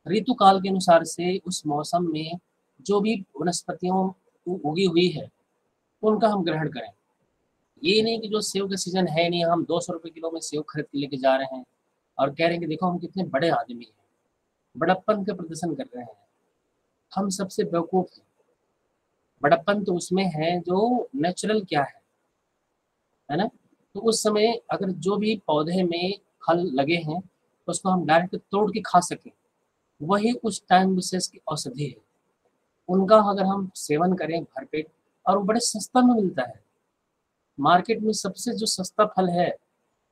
ऋतु काल के अनुसार से उस मौसम में जो भी वनस्पतियों उगी हुई है उनका हम ग्रहण करें। ये नहीं कि जो सेव का सीजन है नहीं, हम 200 रुपये किलो में सेव खरीद के लेके जा रहे हैं और कह रहे हैं कि देखो हम कितने बड़े आदमी हैं, बड़प्पन का प्रदर्शन कर रहे हैं। हम सबसे बेवकूफ़ हैं। बड़प्पन तो उसमें है जो नेचुरल क्या है ना। तो उस समय अगर जो भी पौधे में फल लगे हैं उसको हम डायरेक्ट तोड़ के खा सकें, वही उस टाइम विशेष की औषधि है। उनका अगर हम सेवन करें भरपेट, और वो बड़े सस्ता में मिलता है, मार्केट में सबसे जो सस्ता फल है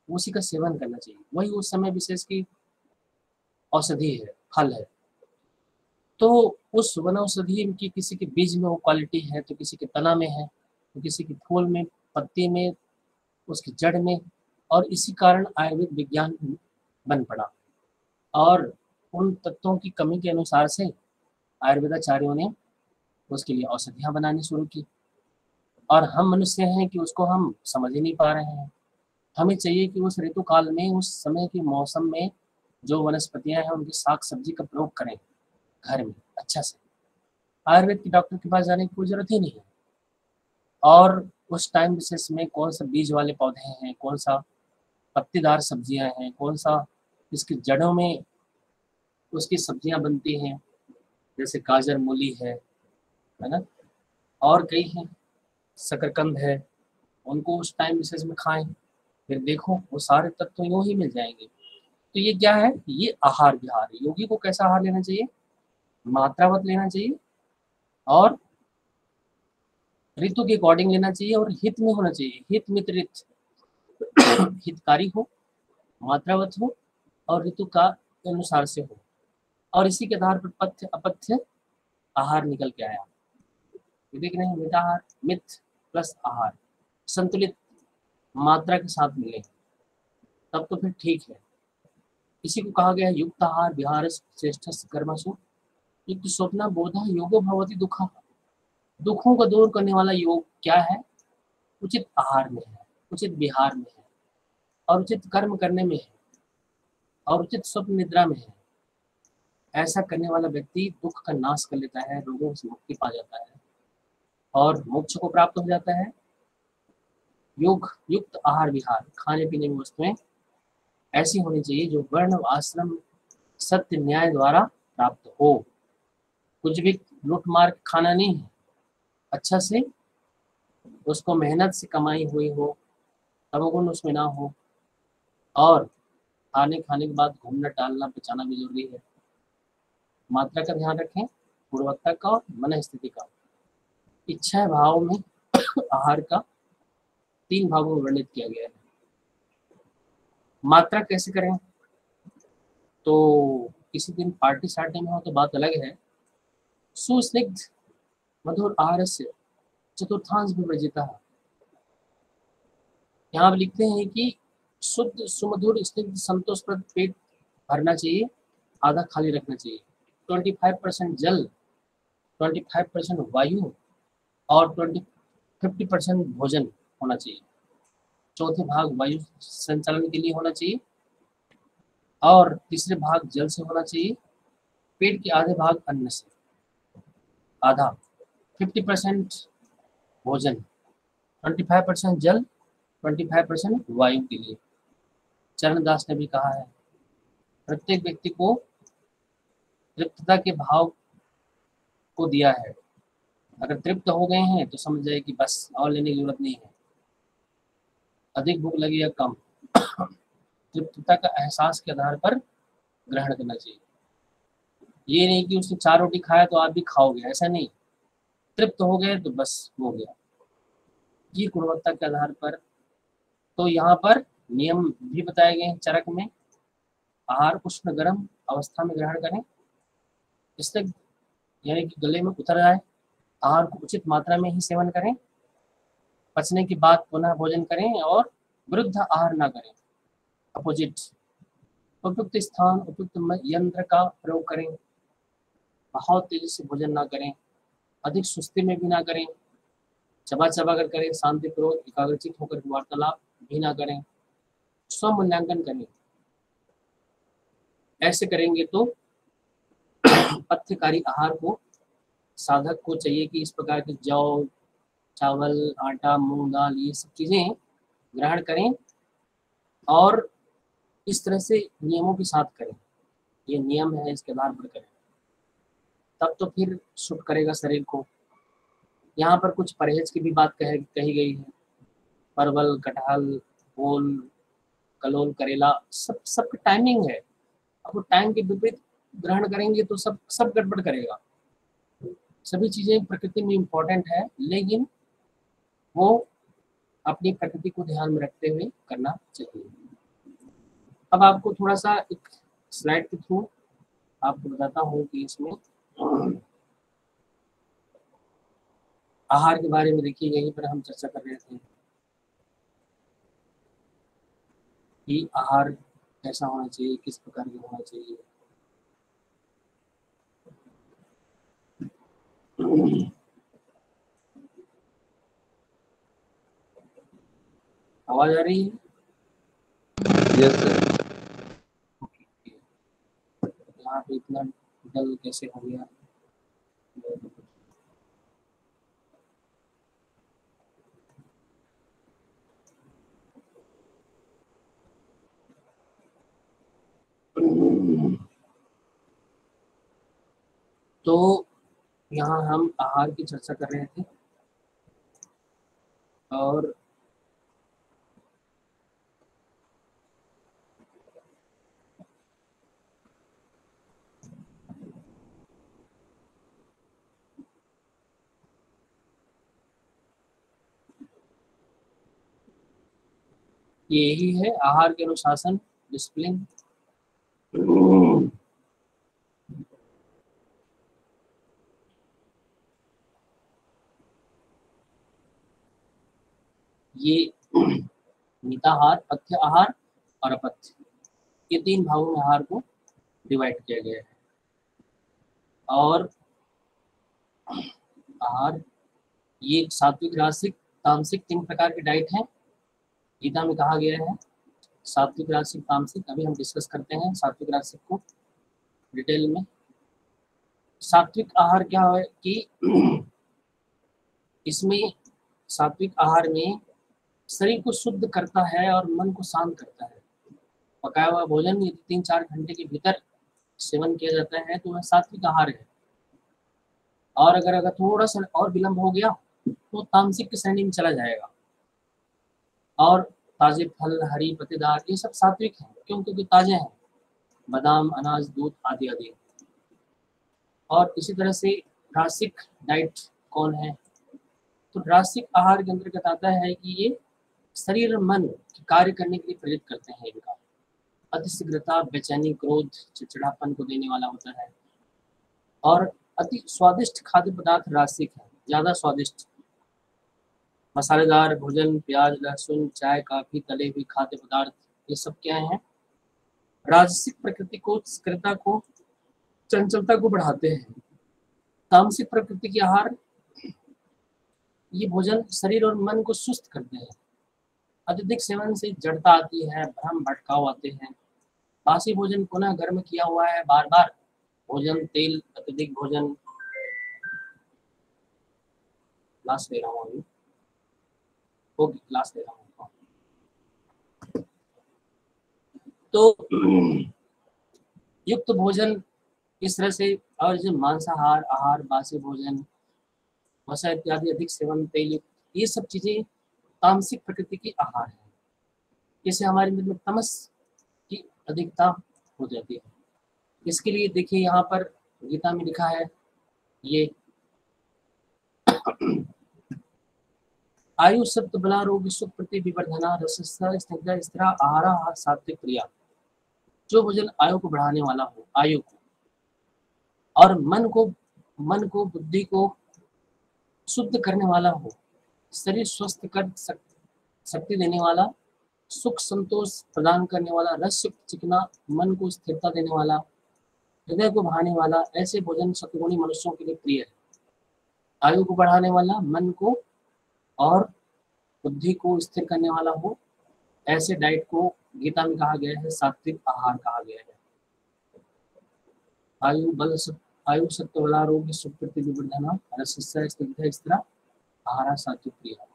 उसी का सेवन करना चाहिए, वही उस समय विशेष की औषधि है, फल है। तो उस वनौषधि की किसी के बीज में वो क्वालिटी है, तो किसी के तना में है, तो किसी के फूल में, पत्ते में, उसकी जड़ में, और इसी कारण आयुर्वेद विज्ञान बन पड़ा। और उन तत्वों की कमी के अनुसार से आयुर्वेदाचार्यों ने उसके लिए औषधियाँ बनानी शुरू की। और हम मनुष्य हैं कि उसको हम समझ ही नहीं पा रहे हैं। हमें चाहिए कि उस ऋतु काल में, उस समय के मौसम में जो वनस्पतियाँ हैं उनकी साग सब्जी का प्रयोग करें घर में अच्छा से। आयुर्वेद के डॉक्टर के पास जाने की कोई ज़रूरत ही नहीं है। और उस टाइम विशेष में कौन सा बीज वाले पौधे हैं, कौन सा पत्तेदार सब्जियां हैं, कौन सा इसकी जड़ों में उसकी सब्जियां बनती हैं, जैसे गाजर, मूली है ना, और कई हैं, शकरकंद है, उनको उस टाइम विशेष में खाएं। फिर देखो वो सारे तत्व यूँ ही मिल जाएंगे। तो ये क्या है, ये आहार विहार है। योगी को कैसा आहार लेना चाहिए, मात्रावत लेना चाहिए, और ऋतु के अकॉर्डिंग लेना चाहिए, और हित में होना चाहिए, हित मित रित हितकारी हो, मात्रावत हो, और ऋतु का अनुसार से हो। और इसी के आधार पर पथ्य अपथ्य आहार निकल के आया। ये देख रहे हैं, मिताहार, मिथ प्लस आहार संतुलित मात्रा के साथ मिले तब तो फिर ठीक है। इसी को कहा गया युक्त आहार विहार श्रेष्ठ कर्मसु युक्त स्वप्न बोधा योगो भवति दुखा। दुखों को दूर करने वाला योग क्या है, उचित आहार में है, उचित विहार में है, और उचित कर्म करने में है, और उचित स्वप्न निद्रा में है। ऐसा करने वाला व्यक्ति दुख का नाश कर लेता है, रोगों से मुक्ति पा जाता है और मोक्ष को प्राप्त हो जाता है। योग युक्त आहार विहार, खाने पीने की वस्तुएं ऐसी होनी चाहिए जो वर्ण आश्रम सत्य न्याय द्वारा प्राप्त हो। कुछ भी लूट मार के खाना नहीं है, अच्छा से उसको मेहनत से कमाई हुई हो, तमोगुण उसमें ना हो, और खाने के बाद घूमना टहलना पचाना भी जरूरी है। मात्रा का ध्यान रखें, गुणवत्ता का और मन स्थिति का। इच्छा भाव में आहार का 3 भागों में वर्णित किया गया है। मात्रा कैसे करें? तो किसी दिन पार्टी सार्टी में हो तो बात अलग है। सुस्निग्ध मधुर आहारस्य चतुर्थांश विवर्जितः। यहाँ आप लिखते हैं कि शुद्ध सुमधुर स्निग्ध संतोषप्रद पेट भरना चाहिए, आधा खाली रखना चाहिए। 25% जल, 25% वायु और 50% भोजन होना चाहिए। चौथे भाग वायु संचालन के लिए होना चाहिए और तीसरे भाग जल से होना चाहिए। पेट के आधे भाग अन्न से, आधा 50% भोजन, 25% जल, 25% वायु के लिए। चरणदास ने भी कहा है, प्रत्येक व्यक्ति को तृप्तता के भाव को दिया है। अगर तृप्त हो गए हैं तो समझ जाए कि बस और लेने की जरूरत नहीं है। अधिक भूख लगी या कम, तृप्तता का एहसास के आधार पर ग्रहण करना चाहिए। ये नहीं कि उसने 4 रोटी खाया तो आप भी खाओगे, ऐसा नहीं। तृप्त हो गए तो बस हो गया। ये गुणवत्ता के आधार पर। तो यहाँ पर नियम भी बताए गए हैं चरक में। आहार उष्ण गर्म अवस्था में ग्रहण करें, इससे यानी कि गले में उतर आए। आहार को उचित मात्रा में ही सेवन करें। पचने के बाद पुनः भोजन करें और विरुद्ध आहार ना करें, अपोजिट। उपयुक्त स्थान उपयुक्त यंत्र का प्रयोग करें। बहुत तेजी से भोजन ना करें, अधिक सुस्ती में भी ना करें। चबा चबा कर करें, शांतिपूर्वक एकाग्रचित होकर वार्तालाप भी ना करें। स्व मूल्यांकन करें। ऐसे करेंगे तो पथ्यकारी आहार को साधक को चाहिए कि इस प्रकार के जौ, चावल, आटा, मूंग दाल, ये सब चीजें ग्रहण करें और इस तरह से नियमों के साथ करें। ये नियम है, इसके आधार पर करें, तब तो फिर सूट करेगा शरीर को। यहाँ पर कुछ परहेज की भी बात कही गई है। परवल, कटहल, ओल, कलोल, करेला, सबका टाइमिंग है। अब वो टाइम के विपरीत ग्रहण करेंगे तो सब गड़बड़ करेगा। सभी चीजें प्रकृति में इम्पोर्टेंट है, लेकिन वो अपनी प्रकृति को ध्यान में रखते हुए करना चाहिए। अब आपको थोड़ा सा एक स्लाइड के थ्रू आपको बताता हूँ कि इसमें आहार के बारे में देखिए, यहीं पर हम चर्चा कर रहे थे कि आहार कैसा होना चाहिए, किस प्रकार का होना चाहिए। आवाज आ रही है?
Yes sir.
यहाँ पे इतना डल कैसे हो गया? तो यहाँ हम आहार की चर्चा कर रहे थे और यही है आहार के अनुशासन, डिसिप्लिन। ये मिताहार, पथ्य आहार और अपथ्य, ये 3 भागों में आहार को डिवाइड किया गया है। और आहार ये सात्विक, राजसिक, तामसिक 3 प्रकार की डाइट है। गीता में कहा गया है सात्विक, राजसिक, तामसिक। अभी हम डिस्कस करते हैं सात्विक राजसिक को डिटेल में। सात्विक आहार क्या है कि इसमें सात्विक आहार में शरीर को शुद्ध करता है और मन को शांत करता है। पकाया हुआ भोजन यदि 3-4 घंटे के भीतर सेवन किया जाता है तो वह सात्विक आहार है। और अगर थोड़ा सा और विलंब हो गया तो तामसिक की श्रेणी में चला जाएगा। और ताजे फल, हरी पत्तेदार, ये सब सात्विक हैं, क्योंकि ताजे हैं। बादाम, अनाज, दूध आदि आदि। और इसी तरह से रासिक डाइट कौन है? तो रासिक आहार के अंतर्गत आता है कि ये शरीर और मन कार्य करने के लिए प्रेरित करते हैं इनका। अतिशीघ्रता, बेचैनी, क्रोध, चिड़चिड़ापन को देने वाला होता है। और अति स्वादिष्ट खाद्य पदार्थ रासिक है, ज़्यादा स्वादिष्ट मसालेदार भोजन, प्याज, लहसुन, चाय, काफी, तले हुए खाद्य पदार्थ, ये सब क्या है, राजसिक प्रकृति को, स्थिरता को, चंचलता को बढ़ाते हैं। तामसिक प्रकृति के आहार, ये भोजन शरीर और मन को सुस्त करते हैं। अत्यधिक सेवन से जड़ता आती है, भ्रम भटकाव आते हैं। बासी भोजन पुनः गर्म किया हुआ है, बार बार भोजन, तेल, अत्यधिक भोजन, ग्लास ले रहा हूँ अभी, वो ग्लास ले रहा हूँ। तो युक्त भोजन इस तरह से, और जो मांसाहार आहार, बासी भोजन, वसा इत्यादि, अधिक सेवन, तेल युक्त, ये सब चीजें तामसिक प्रकृति की आहार है। इससे हमारे अंदर में तमस की अधिकता हो जाती है। इसके लिए देखिए यहाँ पर गीता में लिखा है, ये आयु सप्त बला रोग सुख प्रति विवर्धना रसस्था स्निग्धा स्थिरा आहारा सात्विक प्रिया। जो भोजन आयु को बढ़ाने वाला हो, आयु को, और मन को बुद्धि को शुद्ध करने वाला हो, शरीर स्वस्थ कर शक्ति देने वाला, सुख संतोष प्रदान करने वाला, रस युक्त चिकना, मन को स्थिरता देने वाला, हृदय को भाने वाला, ऐसे भोजन सत्गुणी मनुष्यों के लिए प्रिय है। आयु को बढ़ाने वाला, मन को और बुद्धि को स्थिर करने वाला हो, ऐसे डाइट को गीता में कहा गया है, सात्विक आहार कहा गया है। आयु सत्व बला रोग सुख प्रति विवर्धना रसस्या स्निग्धा स्थिरा आहारा सात्विक प्रिया।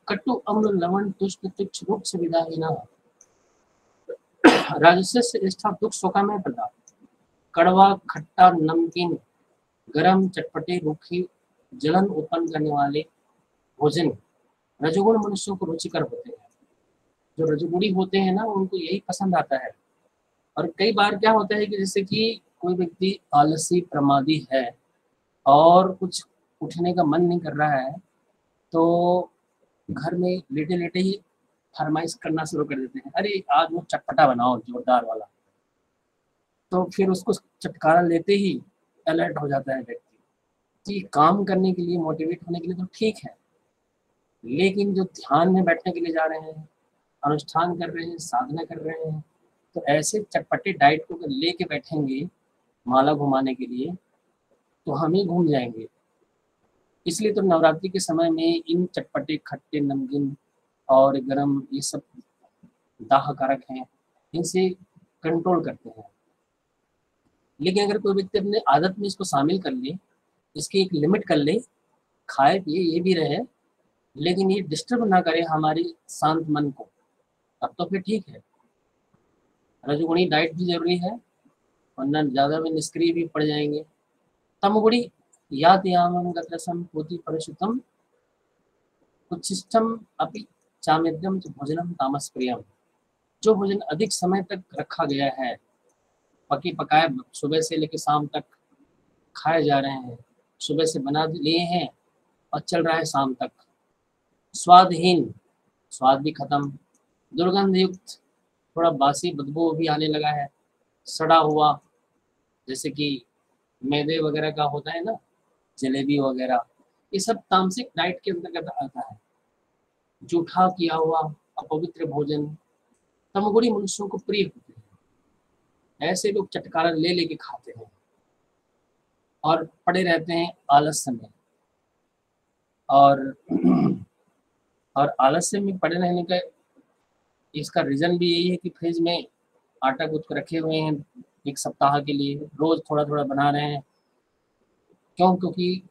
कटु अम्ल लवण तुष्ट तुच्छ रुक्ष विदाहीना राजस्य श्रेष्ठा दुख शोकामय प्रदा। कड़वा, खट्टा, नमकीन, गरम, चटपटे, रूखी, जलन उत्पन्न करने वाले भोजन रजोगुण मनुष्यों को रुचिकर होते हैं। जो रजोगुणी होते हैं ना, उनको यही पसंद आता है। और कई बार क्या होता है कि जैसे कि कोई व्यक्ति आलसी प्रमादी है और कुछ उठने का मन नहीं कर रहा है, तो घर में लेटे लेटे ही फरमाइश करना शुरू कर देते हैं, अरे आज वो चटपटा बनाओ जोरदार वाला। तो फिर उसको चटकारा लेते ही अलर्ट हो जाता है व्यक्ति कि काम करने के लिए, मोटिवेट होने के लिए तो ठीक है, लेकिन जो ध्यान में बैठने के लिए जा रहे हैं, अनुष्ठान कर रहे हैं, साधना कर रहे हैं, तो ऐसे चटपटे डाइट को अगर लेके बैठेंगे माला घुमाने के लिए, तो हम ही घूम जाएंगे। इसलिए तो नवरात्रि के समय में इन चटपटे, खट्टे, नमकीन और गरम, ये सब दाह कारक हैं, इनसे कंट्रोल करते हैं। लेकिन अगर कोई व्यक्ति अपने आदत में इसको शामिल कर ले, इसकी एक लिमिट कर ले, खाए पिए ये भी रहे, लेकिन ये डिस्टर्ब ना करे हमारी शांत मन को, तब तो फिर ठीक है। रजोगुणी डाइट भी जरूरी है, वरना ज़्यादा में निष्क्रिय भी पड़ जाएंगे। तमगुणी यातयामं गतरसं पोति परशुतम उच्छिष्टम अपि चामेद्यम भोजनम तामस प्रियम। जो भोजन अधिक समय तक रखा गया है, पकी पकाए सुबह से लेकर शाम तक खाए जा रहे हैं, सुबह से बना लिए हैं और चल रहा है शाम तक, स्वादहीन, स्वाद भी खत्म, दुर्गंध युक्त, थोड़ा बासी बदबू भी आने लगा है, सड़ा हुआ, जैसे कि मैदे वगैरह का होता है ना, जलेबी वगैरह, ये सब तामसिक डाइट के अंतर्गत आता है। जूठा किया हुआ अपवित्र भोजन तमगुणी मनुष्यों को प्रिय होते हैं। ऐसे लोग चटकारा ले लेके खाते हैं और पड़े रहते हैं आलस्य में, और आलस्य में पड़े रहने का इसका रीजन भी यही है कि फ्रिज में आटा गूंथ कर रखे हुए हैं एक सप्ताह के लिए, रोज थोड़ा थोड़ा बना रहे हैं। क्यों? क्योंकि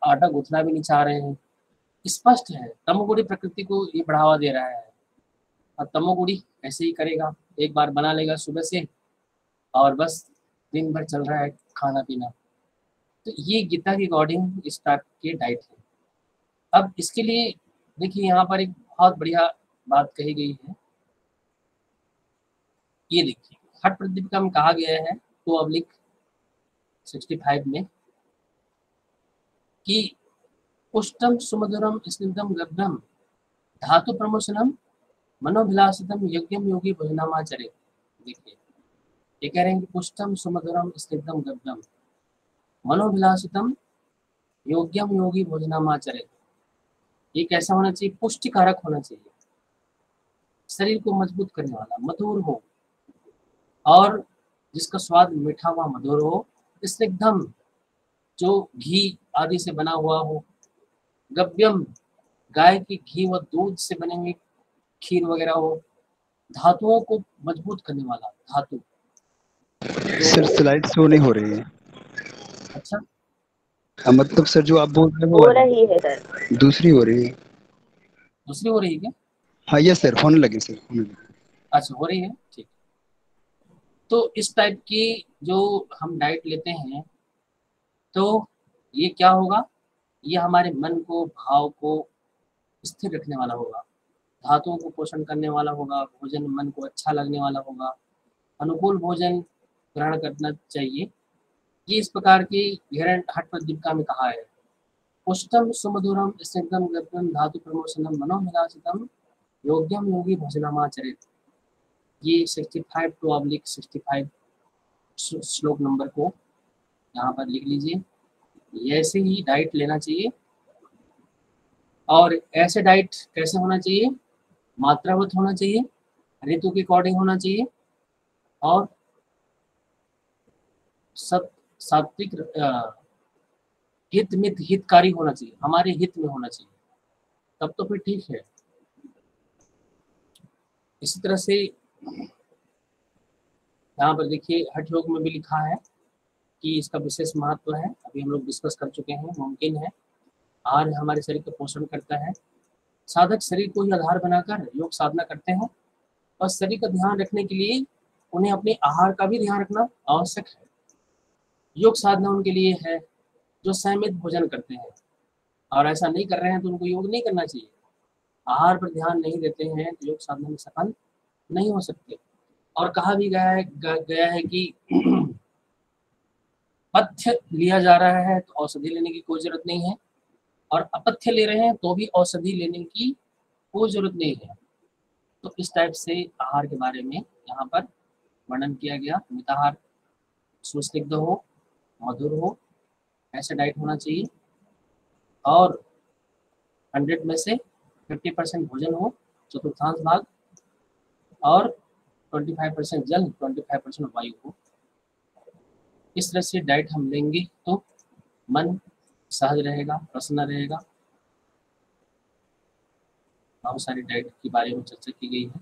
आटा गूंथना भी नहीं चाह रहे हैं। स्पष्ट है, तमोगुणी प्रकृति को ये बढ़ावा दे रहा है, और तमोगुणी ऐसे ही करेगा, एक बार बना लेगा सुबह से और बस दिन भर चल रहा है खाना पीना। तो ये गीता के अकॉर्डिंग इस टाइप के डाइट है। अब इसके लिए देखिए यहाँ पर एक बहुत बढ़िया बात कही गई है, ये देखिए हठ प्रदीपिका में कहा गया है 2/65 में कि पुष्टम सुमधुरम स्निग्धम गब्धम धातु प्रमोशनम मनोभिलाषितम यज्ञम योगी भोजनामाचरे। देखिए ये कह रहे हैं कि पुष्टम सुमधुरम स्निग्धम गव्यम मनोभिलाषितम योग्यम योगी भोजनामाचरे। ये कैसा होना चाहिए? पुष्टिकारक होना चाहिए, शरीर को मजबूत करने वाला, मधुर हो और जिसका स्वाद मीठा हुआ मधुर हो, स्निग्धम जो घी आदि से बना हुआ हो, गव्यम गाय की घी व दूध से बने हुए खीर वगैरह हो, धातुओं को मजबूत करने वाला धातु
सर स्लाइड शो नहीं हो रही है।
अच्छा
मतलब सर जो आप बोल रहे हो
हो
वो वाली
रही है सर।
दूसरी हो रही है।
दूसरी हो रही है क्या?
हाँ यस सर, होने लगी सर, होने लगी।
अच्छा हो रही है, ठीक। तो इस टाइप की जो हम डाइट लेते हैं तो ये क्या होगा? ये हमारे मन को, भाव को स्थिर रखने वाला होगा, धातुओं को पोषण करने वाला होगा, भोजन मन को अच्छा लगने वाला होगा, अनुकूल भोजन ग्रहण करना चाहिए। ये इस प्रकार की हिरण्य हठ दीपिका में कहा है, पुष्टम सुमधुरम स्निग्धम गद्यम धातु प्रमोशनम मनोभिलाषितम योग्यम योगी भोजनामाचरित। ये 65 टू ऑब्लिक 65 श्लोक नंबर को यहाँ पर लिख लीजिए। ऐसे ही डाइट लेना चाहिए। और ऐसे डाइट कैसे होना चाहिए? मात्रावत होना चाहिए, ऋतु के अकॉर्डिंग होना चाहिए और सब सात्विक हित मित हितकारी होना चाहिए, हमारे हित में होना चाहिए, तब तो फिर ठीक है। इसी तरह से यहाँ पर देखिए हठ योग में भी लिखा है कि इसका विशेष महत्व है, अभी हम लोग डिस्कस कर चुके हैं। मुमकिन है आहार हमारे शरीर का पोषण करता है। साधक शरीर को ही आधार बनाकर योग साधना करते हैं और शरीर का ध्यान रखने के लिए उन्हें अपने आहार का भी ध्यान रखना आवश्यक है। योग साधना उनके लिए है जो संयमित भोजन करते हैं, और ऐसा नहीं कर रहे हैं तो उनको योग नहीं करना चाहिए। आहार पर ध्यान नहीं देते हैं तो योग साधना में सफल नहीं हो सकते। और कहा भी गया है कि पथ्य लिया जा रहा है तो औषधि लेने की कोई जरूरत नहीं है, और अपथ्य ले रहे हैं तो भी औषधि लेने की कोई जरूरत नहीं है। तो इस टाइप से आहार के बारे में यहाँ पर वर्णन किया गया। मिताहार सुस्निग्ध हो, मधुर हो, ऐसा डाइट होना चाहिए, और 100 में से 50% भोजन हो, चतुर्थांश भाग, और 25% जल, 25% वायु हो। इस तरह से डाइट हम लेंगे तो मन सहज रहेगा, प्रसन्न रहेगा। बहुत सारी डाइट के बारे में चर्चा की गई है।